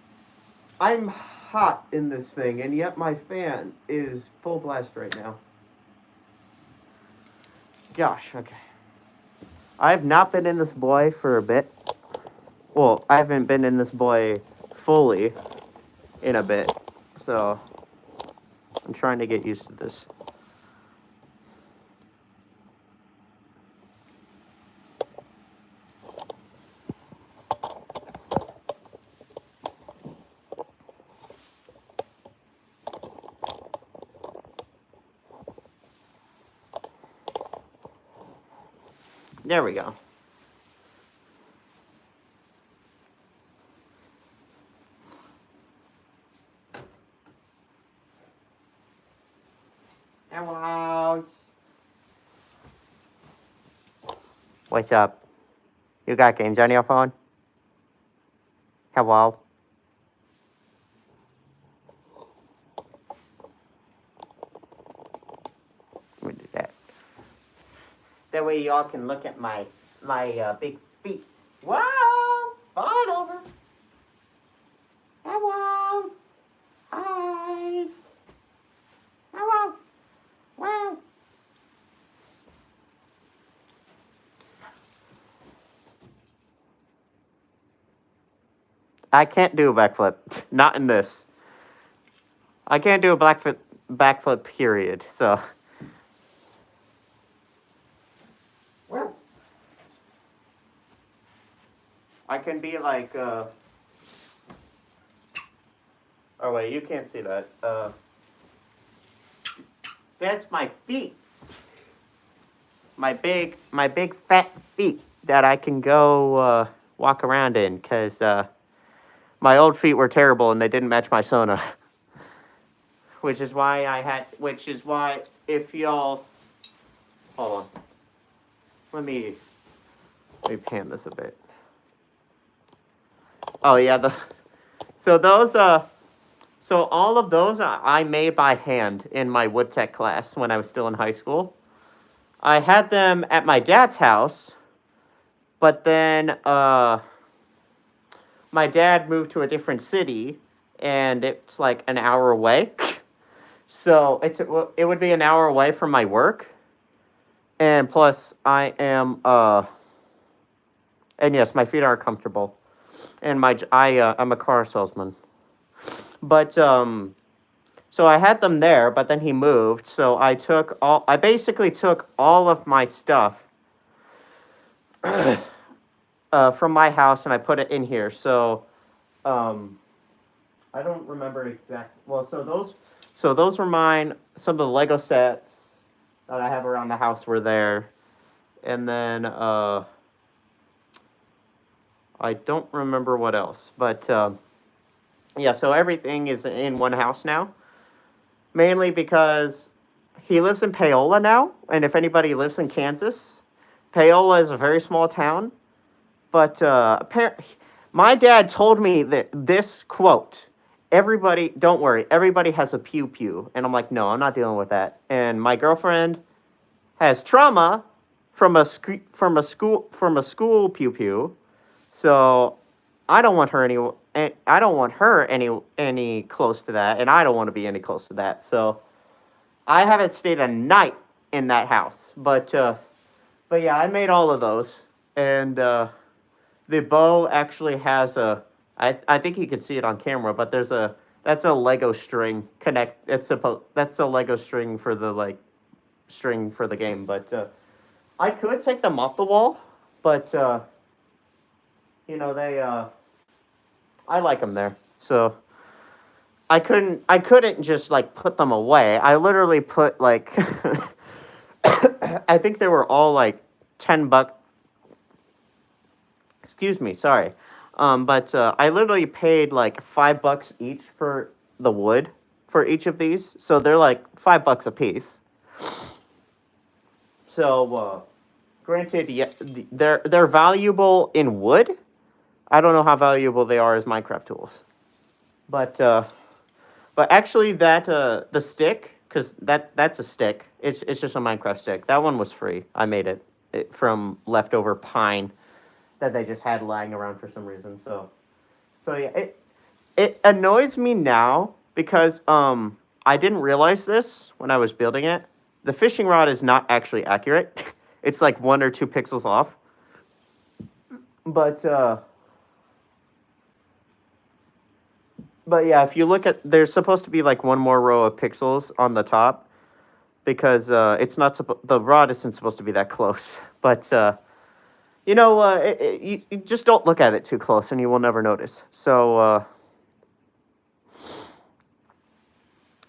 I'm hot in this thing, and yet my fan is full blast right now. Gosh, okay. I've not been in this boy for a bit. Well, I haven't been in this boy fully in a bit, so I'm trying to get used to this. There we go. Hello. What's up? You got games on your phone? Hello? Let me do that. That way y'all can look at my big feet. Wow! Fall over. Hello. Eyes. Hello. Wow. I can't do a backflip. Not in this. I can't do a backflip period, so. Wow. I can be like, oh wait, you can't see that. That's my feet. My big fat feet that I can go, walk around in, because, my old feet were terrible and they didn't match my Sona. Which is why if y'all, hold on. Let me pan this a bit. Oh yeah, so all of those I made by hand in my wood tech class when I was still in high school. I had them at my dad's house, but then my dad moved to a different city, and it's like an hour away. So it would be an hour away from my work, and plus I am and yes, my feet are comfortable, and I'm a car salesman. But so I had them there, but then he moved, so I basically took all of my stuff from my house, and I put it in here. So I don't remember exactly. Well, so those were mine. Some of the Lego sets that I have around the house were there, and then I don't remember what else, but yeah. So everything is in one house now, mainly because he lives in Paola now, and if anybody lives in Kansas, Paola is a very small town. But my dad told me that this quote, everybody, don't worry, everybody has a pew pew. And I'm like, no, I'm not dealing with that. And my girlfriend has trauma from a school pew pew. So I don't want her any close to that, and I don't want to be any close to that. So I haven't stayed a night in that house. But yeah, I made all of those. And the bow actually has I think you can see it on camera, but that's a Lego string connect. That's a Lego string for the string for the game. But I could take them off the wall, but they I like them there. So I couldn't just like put them away. I literally put like I think they were all like $10. Excuse me, sorry. But I literally paid like $5 each for the wood for each of these, so they're like $5 a piece. So, granted, yeah, they're valuable in wood. I don't know how valuable they are as Minecraft tools, but actually the stick, because that's a stick. It's just a Minecraft stick. That one was free. I made it from leftover pine that they just had lying around for some reason. So yeah, it annoys me now because I didn't realize this when I was building it. The fishing rod is not actually accurate. It's like 1 or 2 pixels off. But yeah, if you look at, there's supposed to be like one more row of pixels on the top because it's not the rod isn't supposed to be that close. But you just don't look at it too close, and you will never notice. So,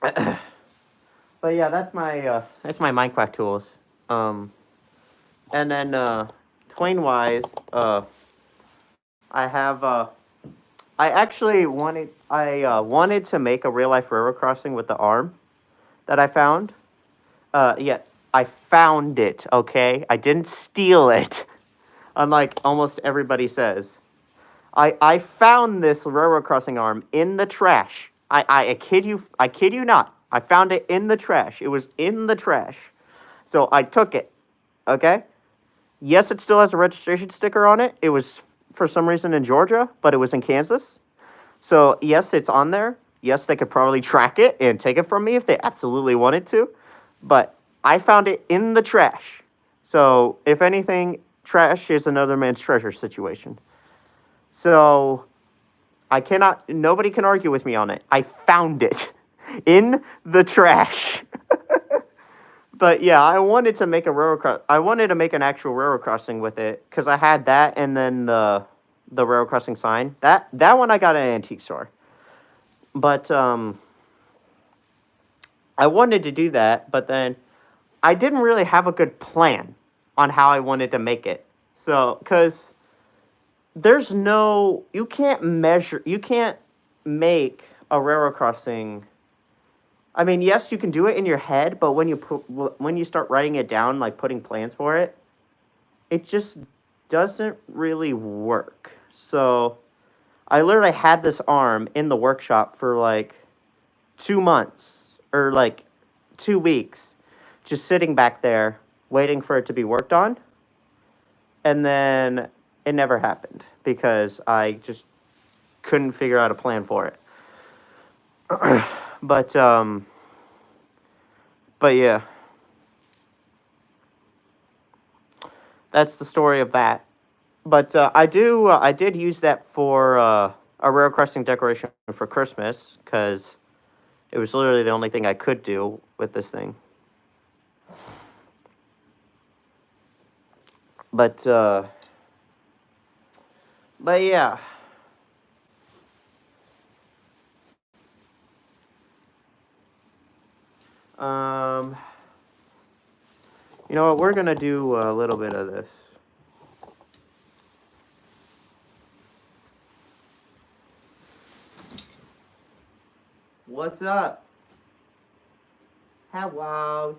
but yeah, that's my Minecraft tools. And then Twain wise, I have I actually wanted to make a real life railroad crossing with the arm that I found. Yeah, I found it. Okay, I didn't steal it, unlike almost everybody says. I found this railroad crossing arm in the trash. I kid you not. I found it in the trash. It was in the trash. So I took it. Okay? Yes, it still has a registration sticker on it. It was for some reason in Georgia, but it was in Kansas. So yes, it's on there. Yes, they could probably track it and take it from me if they absolutely wanted to. But I found it in the trash. So if anything, trash is another man's treasure situation. So nobody can argue with me on it. I found it in the trash. But yeah, I wanted to make an actual railroad crossing with it because I had that and then the railroad crossing sign. That one I got at an antique store. But I wanted to do that, but then I didn't really have a good plan on how I wanted to make it. So, because you can't make a railroad crossing. I mean, yes, you can do it in your head, but when you start writing it down, like putting plans for it, it just doesn't really work. So, I literally had this arm in the workshop for like 2 months or like 2 weeks, just sitting back there waiting for it to be worked on, and then it never happened because I just couldn't figure out a plan for it. but but yeah, that's the story of that. But I did use that for a rare crossing decoration for Christmas because it was literally the only thing I could do with this thing. But But yeah. You know what? We're gonna do a little bit of this. What's up? Hello.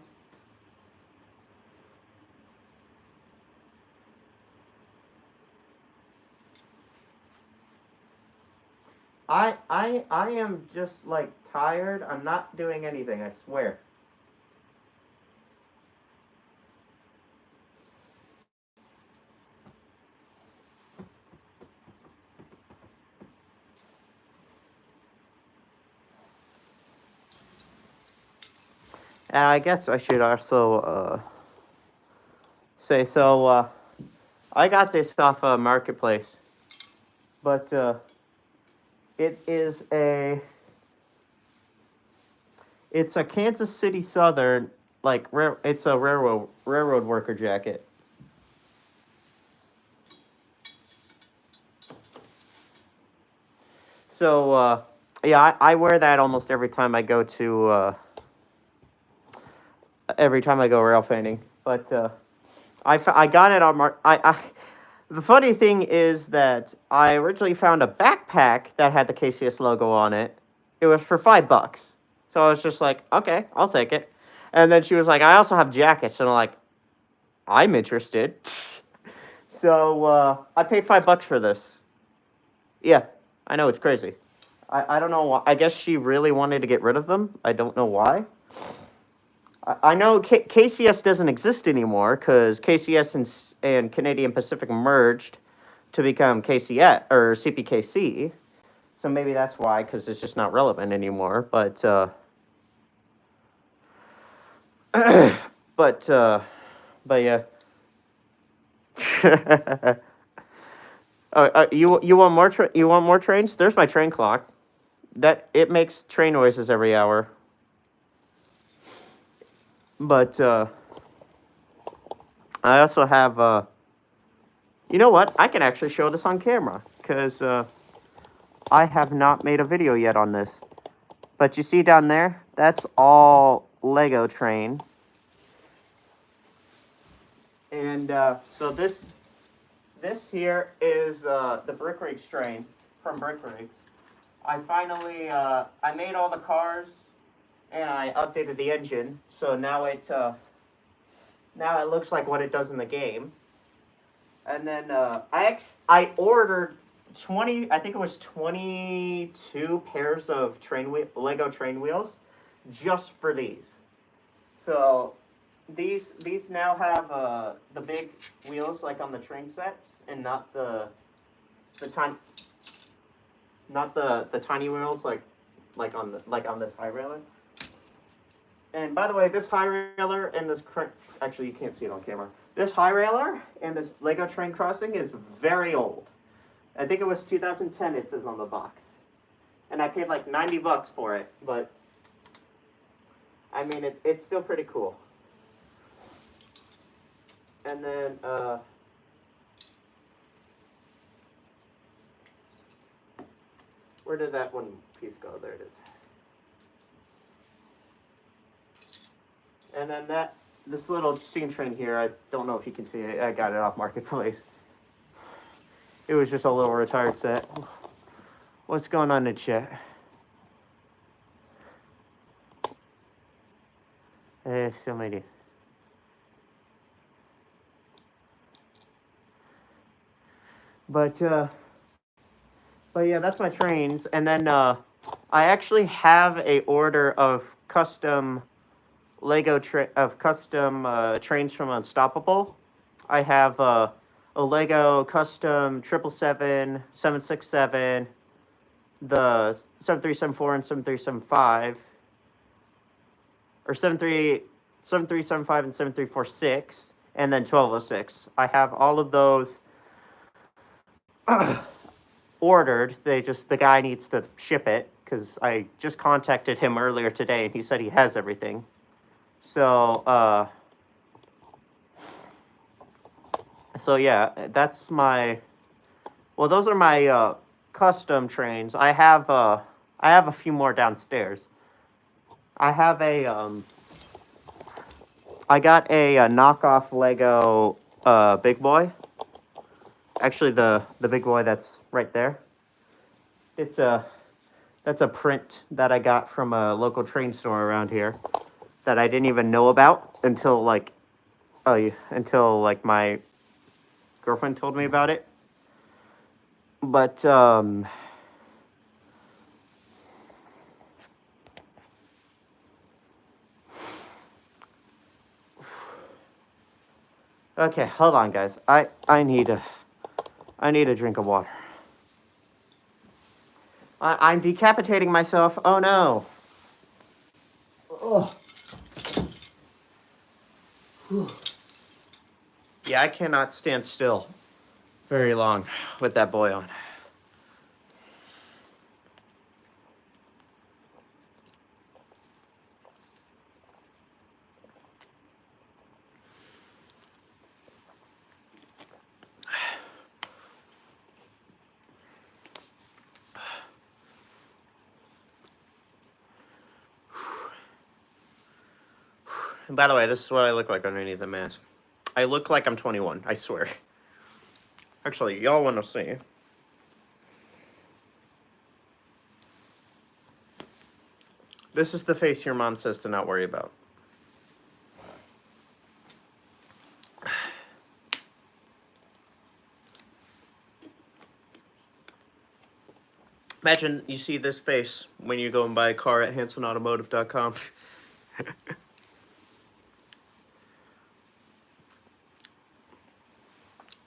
I am just like tired. I'm not doing anything, I swear. I guess I should also say so. I got this off a marketplace, but it is it's a Kansas City Southern it's a railroad worker jacket. So yeah, I wear that almost every time I go to every time I go rail painting. But I got it on the funny thing is that I originally found a backpack that had the KCS logo on it. It was for $5. So I was just like, okay, I'll take it. And then she was like, I also have jackets, and I'm like, I'm interested. So I paid $5 for this. Yeah, I know it's crazy. I don't know why. I guess she really wanted to get rid of them. I don't know why. I know KCS doesn't exist anymore because KCS and Canadian Pacific merged to become KCS or CPKC. So maybe that's why, because it's just not relevant anymore. But but yeah. You want more you want more trains? There's my train clock. That it makes train noises every hour. But I also have you know what? I can actually show this on camera because I have not made a video yet on this. But you see down there? That's all Lego train. And so this here is the Brick Rigs train from Brick Rigs. I finally I made all the cars and I updated the engine, so now now it looks like what it does in the game. And then I ordered 20, I think it was 22 pairs of Lego train wheels just for these. So these now have the big wheels like on the train sets and not the tiny the tiny wheels like on this high railer. And by the way, this high railer and this actually you can't see it on camera. This high railer and this Lego train crossing is very old. I think it was 2010. It says on the box, and I paid like $90 for it. But I mean, it's still pretty cool. And then where did that one piece go? There it is. And then this little scene train here, I don't know if you can see it. I got it off Marketplace. It was just a little retired set. What's going on in chat? So many. But yeah, that's my trains. And then I actually have a order of custom trains from Unstoppable. I have a Lego custom 777, 767, the 7374 and 7375, or 7375 and 7346, and then 1206. I have all of those ordered. The guy needs to ship it because I just contacted him earlier today and he said he has everything. So so yeah, that's my Well, those are my custom trains. I have a few more downstairs. I have I got a knockoff Lego big boy. Actually, the big boy that's right there. That's a print that I got from a local train store around here that I didn't even know about until until my girlfriend told me about it. But okay, hold on, guys. I need a drink of water. I'm decapitating myself. Oh no. Ugh. Yeah, I cannot stand still very long with that boy on. And by the way, this is what I look like underneath the mask. I look like I'm 21, I swear. Actually, y'all want to see. This is the face your mom says to not worry about. Imagine you see this face when you go and buy a car at hansonautomotive.com.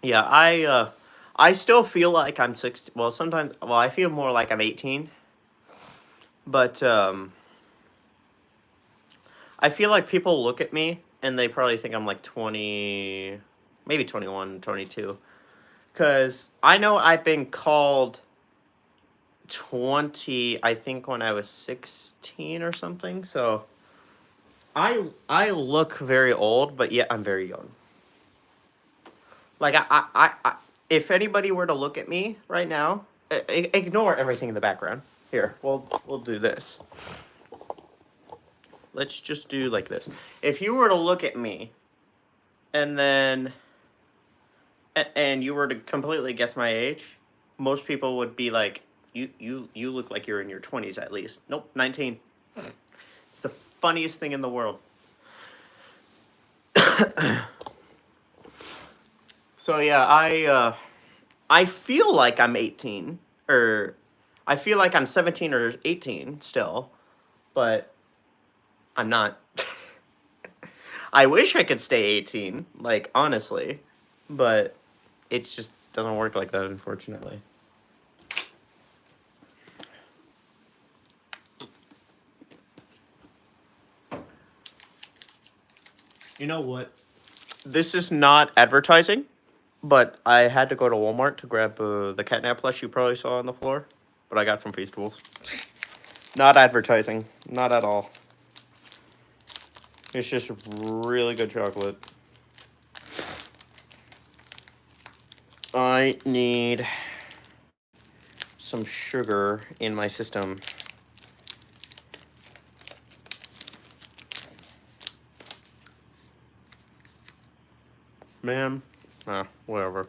Yeah, I still feel like I'm 16. Well, sometimes, well, I feel more like I'm 18. But I feel like people look at me and they probably think I'm like 20, maybe 21, 22. Because I know I've been called 20, I think, when I was 16 or something. So I look very old, but yet I'm very young. Like, if anybody were to look at me right now, ignore everything in the background. Here, we'll do this. Let's just do like this. If you were to look at me, and then, and you were to completely guess my age, most people would be like, you look like you're in your 20s at least. Nope, 19. It's the funniest thing in the world. So yeah, I feel like I'm 18, or I feel like I'm 17 or 18 still, but I'm not. I wish I could stay 18, like, honestly, but it just doesn't work like that, unfortunately. You know what? This is not advertising, but I had to go to Walmart to grab the catnap plush you probably saw on the floor, but I got some Feastables. Not advertising, not at all. It's just really good chocolate. I need some sugar in my system. Man, whatever.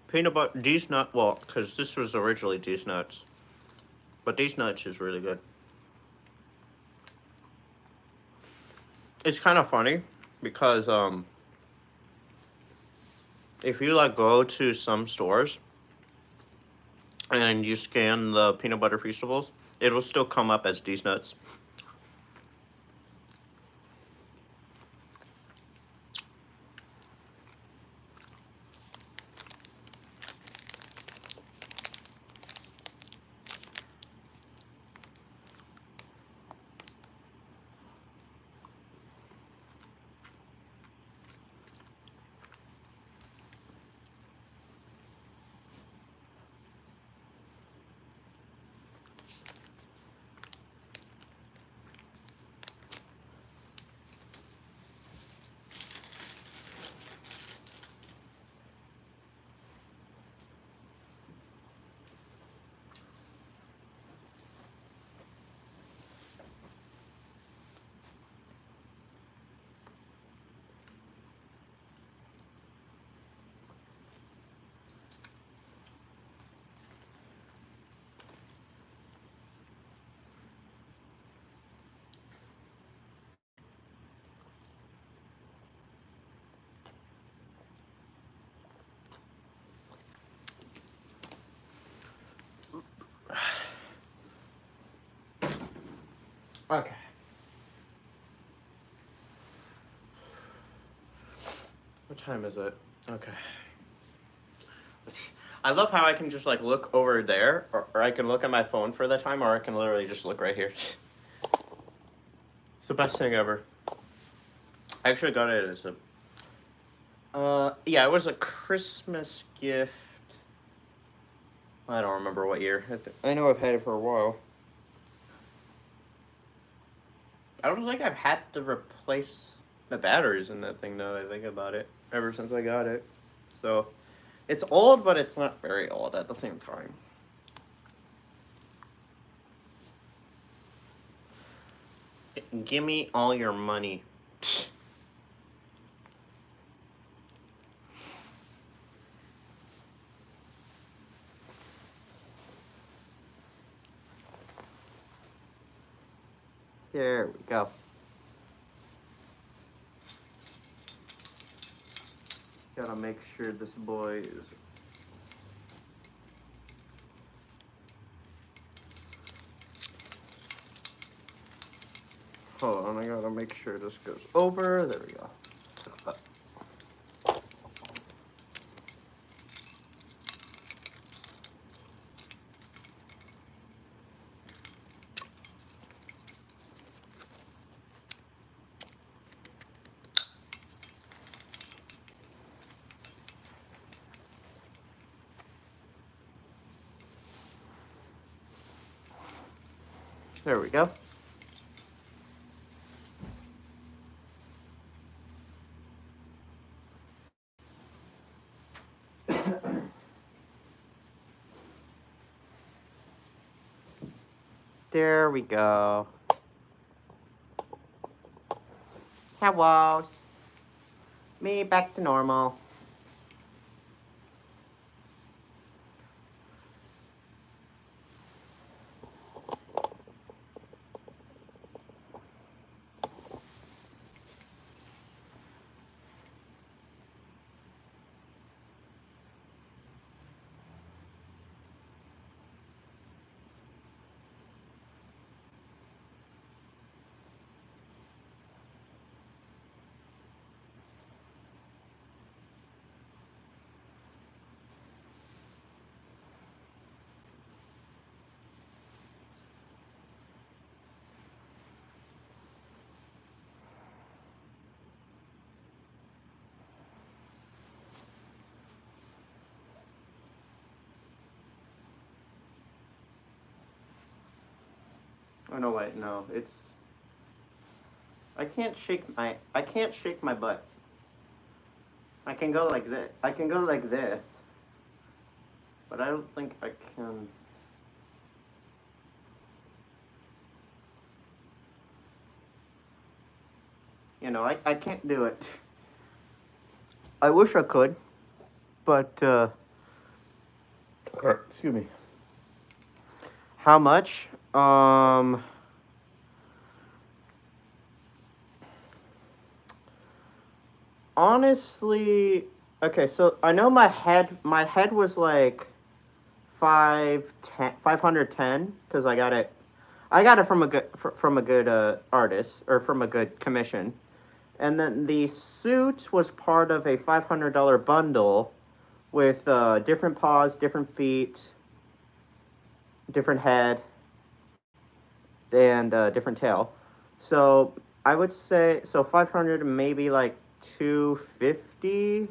Peanut butter, these nuts, well, because this was originally these nuts, but these nuts is really good. It's kind of funny because if you like go to some stores and you scan the peanut butter Feastables, it will still come up as these nuts. Okay. What time is it? Okay. I love how I can just like look over there, or I can look at my phone for the time, or I can literally just look right here. It's the best thing ever. I actually got it as a yeah, it was a Christmas gift. I don't remember what year. I know I've had it for a while. I don't think I've had to replace the batteries in that thing, now that I think about it, ever since I got it. So, it's old, but it's not very old at the same time. Give me all your money. There we go. Gotta make sure this boy is... Hold on, I gotta make sure this goes over. There we go. There we go. There we go. Hello. Me back to normal. Oh no, wait, no, it's... I can't shake my butt. I can go like this. I can go like this. But I don't think I can... You know, I can't do it. I wish I could, but, excuse me. How much? Honestly, okay, so I know my head was like 510, because I got it from a good artist, or from a good commission. And then the suit was part of a $500 bundle with different paws, different feet, different head, and different tail. So I would say, so 500, maybe like 250,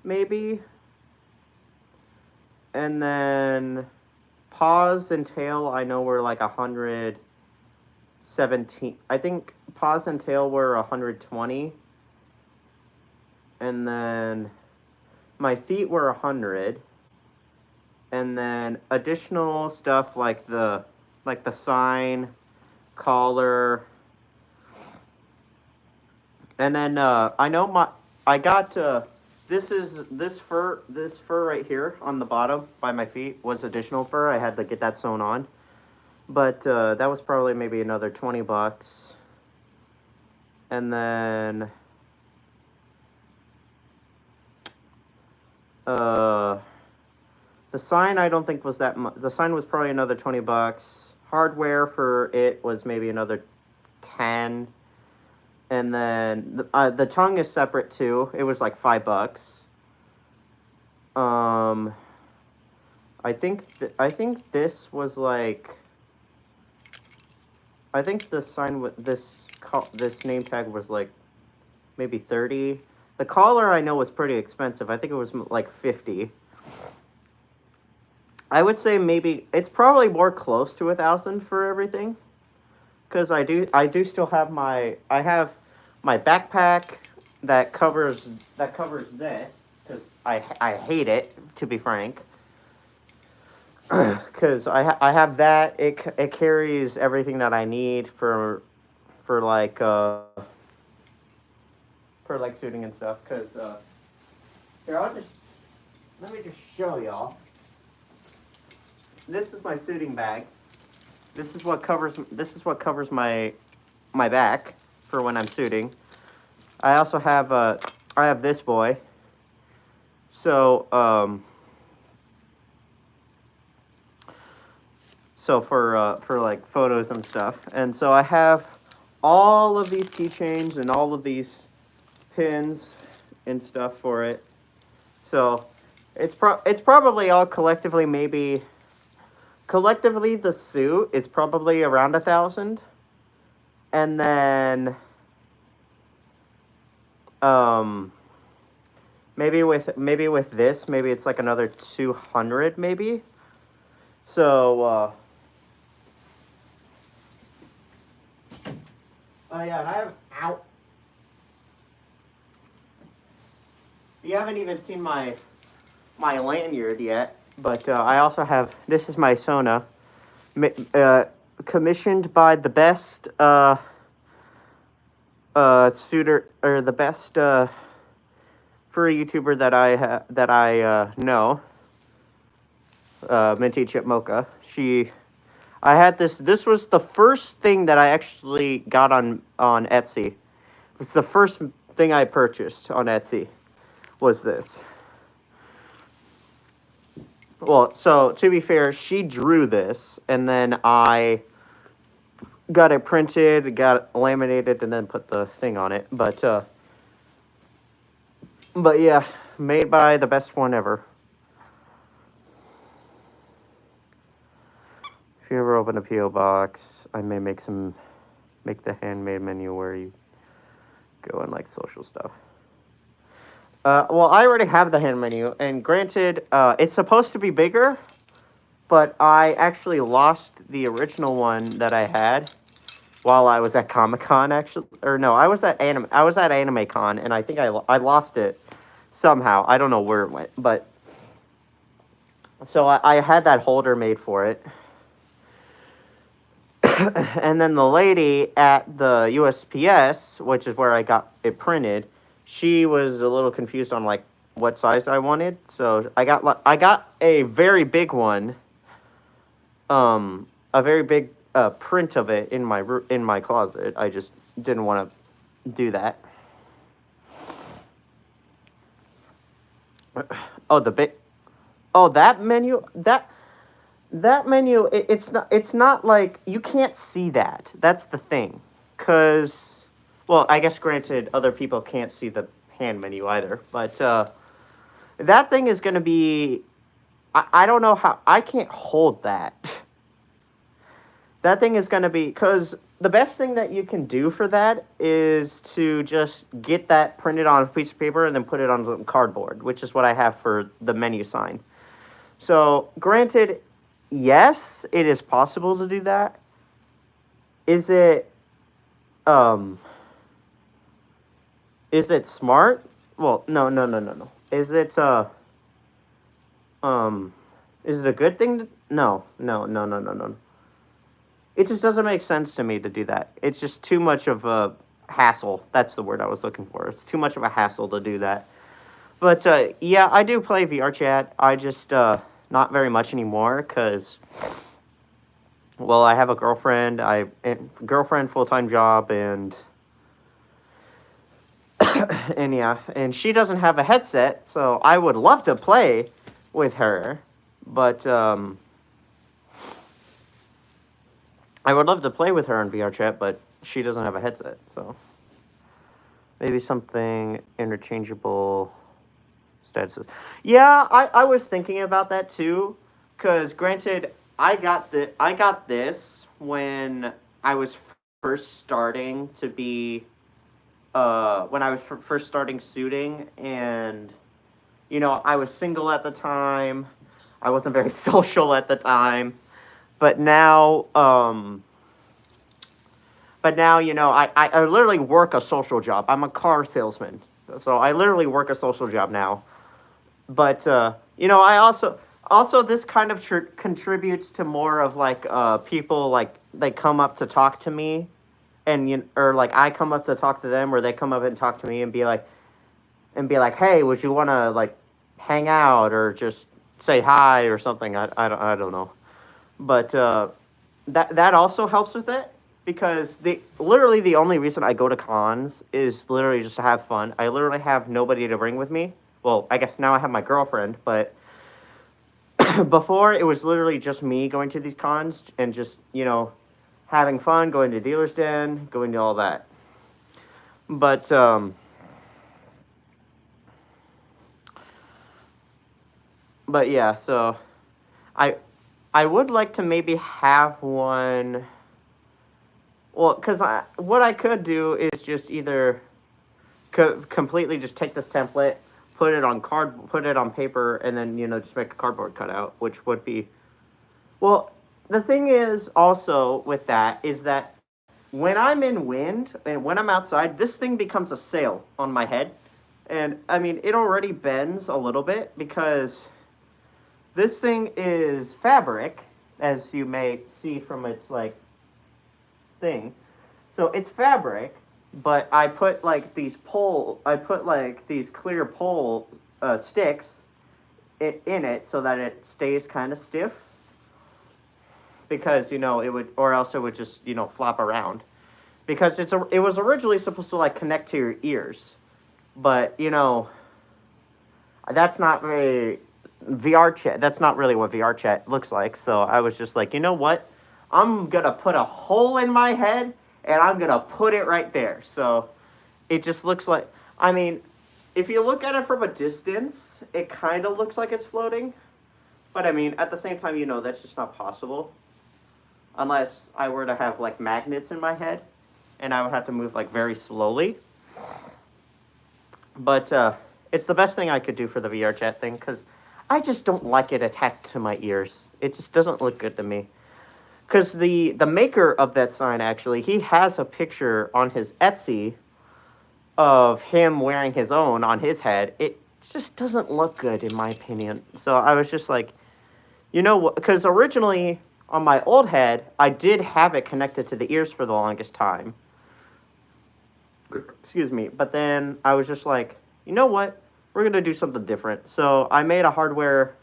maybe. And then paws and tail, I know were like 117. I think paws and tail were 120. And then my feet were 100. And then additional stuff like the sign, collar. And then I know I got this fur right here on the bottom by my feet was additional fur. I had to get that sewn on. But that was probably maybe another $20. And then the sign I don't think was that much. The sign was probably another $20. hardware for it was maybe another 10. And then the tongue is separate too. It was like $5. I think this was like, I think the sign with this name tag was like maybe 30. The collar I know was pretty expensive. I think it was like 50. I would say maybe it's probably more close to 1,000 for everything, because I do still have my backpack that covers this, because I hate it, to be frank. Because I have that. It carries everything that I need for like shooting and stuff. Because here, let me just show y'all. This is my suiting bag. This is what covers my back for when I'm suiting. I also have I have this boy. So for like photos and stuff. And so I have all of these keychains and all of these pins and stuff for it. So it's probably all collectively, maybe collectively the suit is probably around 1,000. And then maybe with this, maybe it's like another 200 maybe. So oh yeah, and I have out. You haven't even seen my lanyard yet, but I also have. This is my Sona, commissioned by the best suitor, or the best furry YouTuber that I know. Minty Chip Mocha. I had this. This was the first thing that I actually got on Etsy. It was the first thing I purchased on Etsy. Was this. Well, so to be fair, she drew this, and then I got it printed, got it laminated, and then put the thing on it. But yeah, made by the best one ever. If you ever open a P.O. box, I may make the handmade menu where you go and like social stuff. Well, I already have the hand menu, and granted, it's supposed to be bigger, but I actually lost the original one that I had while I was at Comic-Con, actually. Or no, I was at Anime Con, and I think I lost it somehow. I don't know where it went, but so I had that holder made for it. And then the lady at the USPS, which is where I got it printed, she was a little confused on like what size I wanted, so I got a very big one, a very big print of it in my closet. I just didn't want to do that. Oh, that menu, it's not like you can't see that. That's the thing, cause. Well, I guess granted, other people can't see the hand menu either, but that thing is going to be. I don't know how. I can't hold that. That thing is going to be, because the best thing that you can do for that is to just get that printed on a piece of paper and then put it on some cardboard, which is what I have for the menu sign. So, granted, yes, it is possible to do that. Is it smart? Well, no. Is it a good thing to... No. It just doesn't make sense to me to do that. It's just too much of a hassle. That's the word I was looking for. It's too much of a hassle to do that. But yeah, I do play VR chat. I just not very much anymore, because well, I have a girlfriend. Full-time job, and and yeah, and she doesn't have a headset, so I would love to play with her, but I would love to play with her in VR chat, but she doesn't have a headset, so maybe something interchangeable statuses. Yeah, I was thinking about that too, because granted, I got this when I was first starting to be when I was first starting suiting, and I was single at the time. I wasn't very social at the time, but now I literally work a social job. I'm a car salesman, so I literally work a social job now. But I also this kind of contributes to more of like people like they come up to talk to me, and or like I come up to talk to them, or they come up and talk to me and be like, hey, would you want to like hang out or just say hi or something? I don't know, but that also helps with it, because the only reason I go to cons is literally just to have fun. I literally have nobody to bring with me. Well, I guess now I have my girlfriend, but before it was literally just me going to these cons and just having fun, going to dealer's den, going to all that. But yeah, so I I would like to maybe have one. Well, because what I could do is just either completely just take this template, put it on paper, and then just make a cardboard cutout, which would be well. The thing is also with that is that when I'm in wind and when I'm outside, this thing becomes a sail on my head, and I mean it already bends a little bit because this thing is fabric, as you may see from its like thing. So it's fabric, but I put like these clear pole sticks in it so that it stays kind of stiff, because it would, or else it would just flop around, because it was originally supposed to like connect to your ears, but that's not very VR chat. That's not really what VR chat looks like. So I was just like, you know what? I'm gonna put a hole in my head and I'm gonna put it right there. So it just looks like. I mean, if you look at it from a distance, it kind of looks like it's floating. But I mean, at the same time, that's just not possible, unless I were to have like magnets in my head, and I would have to move like very slowly. But it's the best thing I could do for the VR chat thing, because I just don't like it attached to my ears. It just doesn't look good to me. Because the maker of that sign, actually, he has a picture on his Etsy of him wearing his own on his head. It just doesn't look good, in my opinion. So I was just like, because originally on my old head, I did have it connected to the ears for the longest time. Excuse me. But then I was just like, you know what? We're going to do something different. So I made a hardware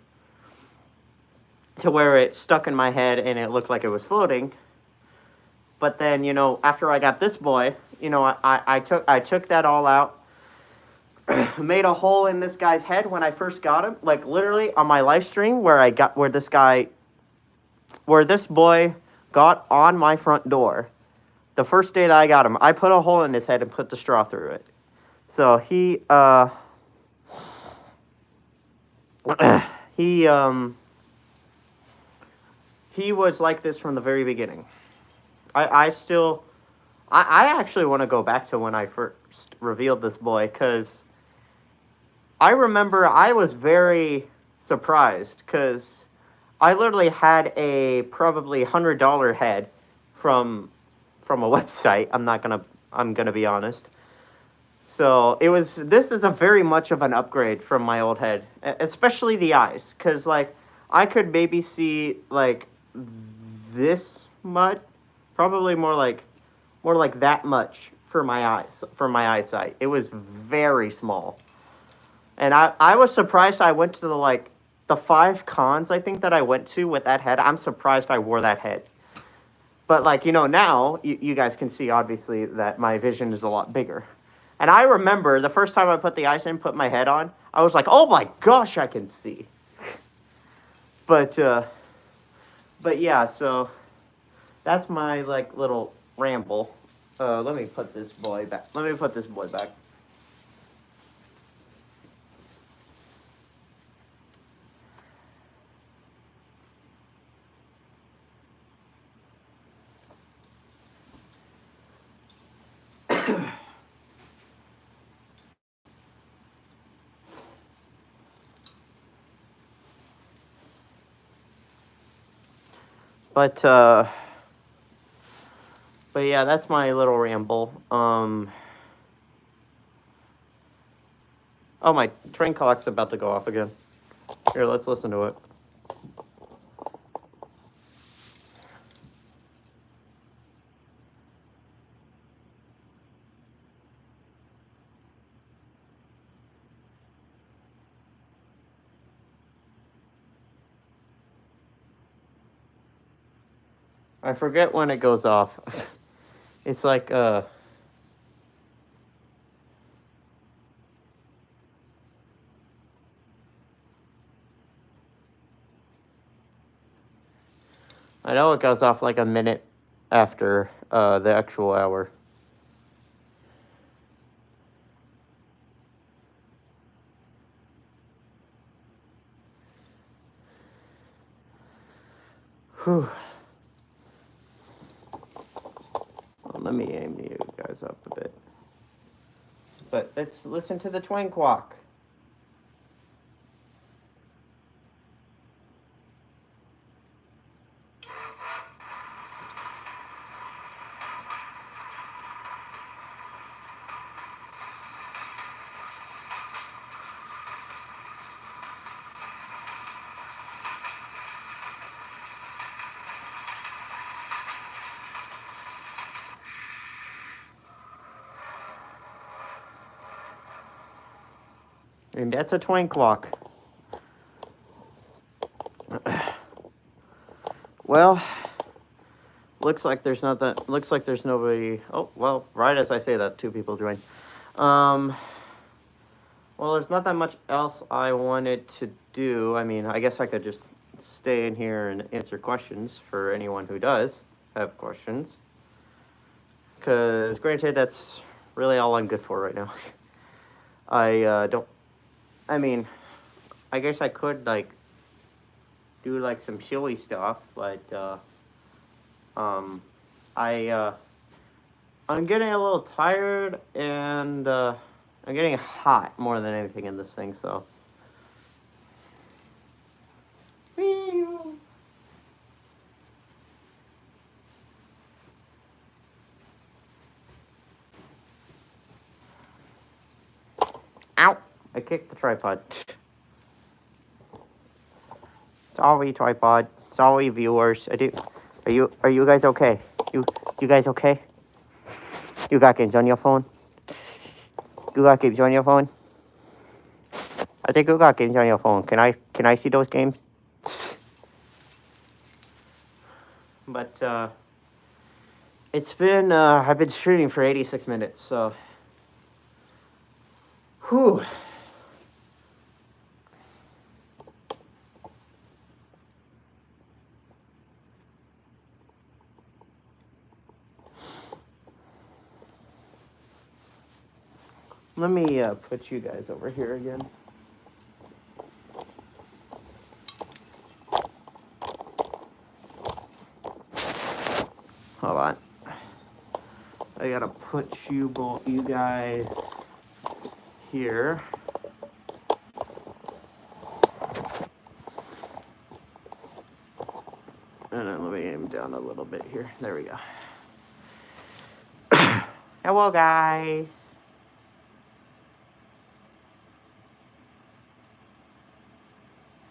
to where it stuck in my head and it looked like it was floating. But then, after I got this boy, I took that all out, made a hole in this guy's head when I first got him, like literally on my live stream where this boy got on my front door. The first day that I got him, I put a hole in his head and put the straw through it. So he was like this from the very beginning. I actually want to go back to when I first revealed this boy, because I remember I was very surprised, because I literally had a probably $100 head from a website. I'm gonna be honest. So this is a very much of an upgrade from my old head, especially the eyes, because like I could maybe see like this much, probably more like that much for my eyesight. It was very small, and I was surprised. I went to the 5 cons I think that I went to with that head. I'm surprised I wore that head. But now you guys can see obviously that my vision is a lot bigger. And I remember the first time I put the ice in, put my head on, I was like, oh my gosh, I can see. But yeah, so that's my like little ramble. Let me put this boy back. Let me put this boy back. But yeah, that's my little ramble. Oh, my train clock's about to go off again. Here, let's listen to it. I forget when it goes off. It's like I know it goes off like a minute after the actual hour. Whew. Well, let me aim you guys up a bit. But let's listen to the twang quack. And that's a twang quack. Well, looks like there's nobody. Oh, well, right as I say that, 2 people joined. Well, there's not that much else I wanted to do. I mean, I guess I could just stay in here and answer questions for anyone who does have questions. Because, granted, that's really all I'm good for right now. I don't. I mean, I guess I could, like, do, like, some showy stuff, but, I'm getting a little tired, and, I'm getting hot more than anything in this thing, so. Ow! I kicked the tripod. Sorry, tripod. Sorry, viewers. Are you guys okay? You guys okay? You got games on your phone? You got games on your phone? I think you got games on your phone. Can I see those games? But it's been I've been streaming for 86 minutes, so whew. Let me put you guys over here again. Hold on. I gotta put you guys here. And then let me aim down a little bit here. There we go. Hello, guys.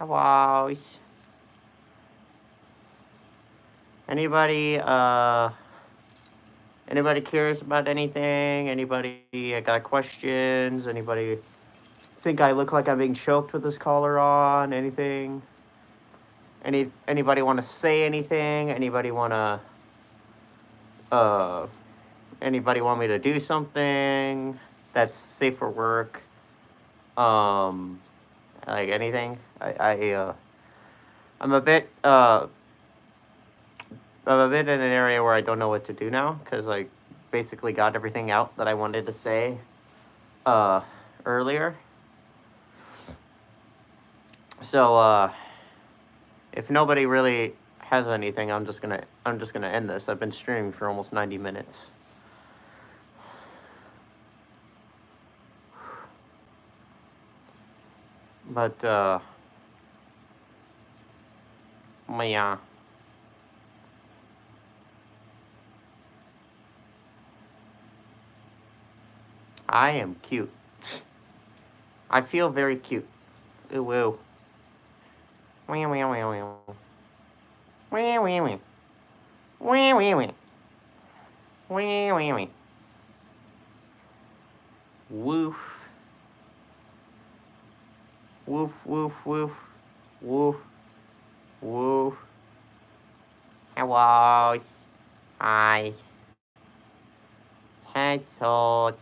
Hello. Anybody curious about anything? Anybody got questions? Anybody think I look like I'm being choked with this collar on? Anything? Anybody want to say anything? Anybody want me to do something that's safe for work? Like anything? I'm a bit I'm a bit in an area where I don't know what to do now, because I basically got everything out that I wanted to say earlier. So if nobody really has anything, I'm just gonna end this. I've been streaming for almost 90 minutes. But yeah. I am cute. I feel very cute. Ooh woo. Wee wee wee wee. Wee wee wee. Wee wee wee. Wee wee wee. Woof. Woof woof woof. Woof. Woof. Hello. Hi. Hello.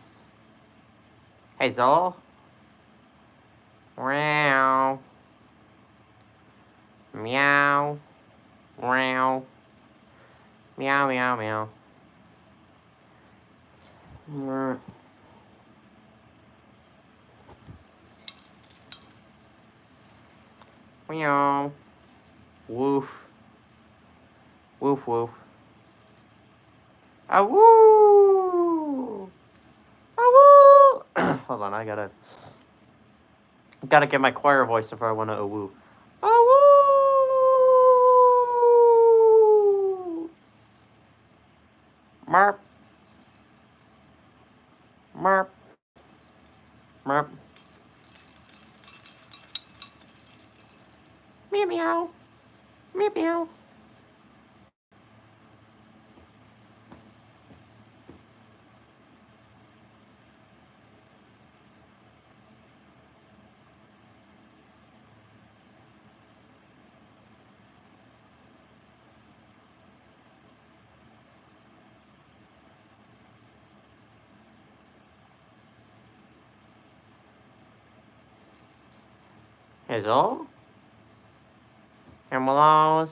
Hello. Meow. Meow. Meow. Meow meow meow. Meow. Woof. Woof woof. Ah woo! Ah woo! Hold on, I gotta get my choir voice if I wanna woo. Ah woo! Merp. Merp. Merp. Meow meow. Meow meow. Hello? Hellos?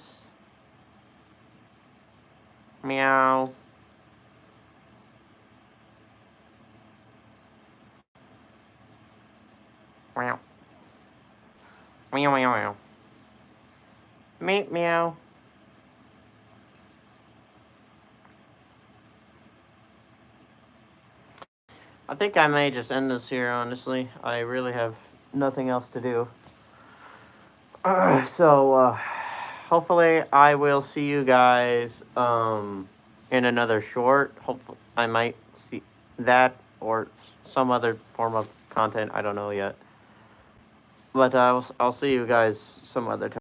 Meow. Meow. Meow meow meow. Meep meow. I think I may just end this here, honestly. I really have nothing else to do. So, hopefully I will see you guys, in another short. Hopefully I might see that or some other form of content. I don't know yet. But I'll see you guys some other time.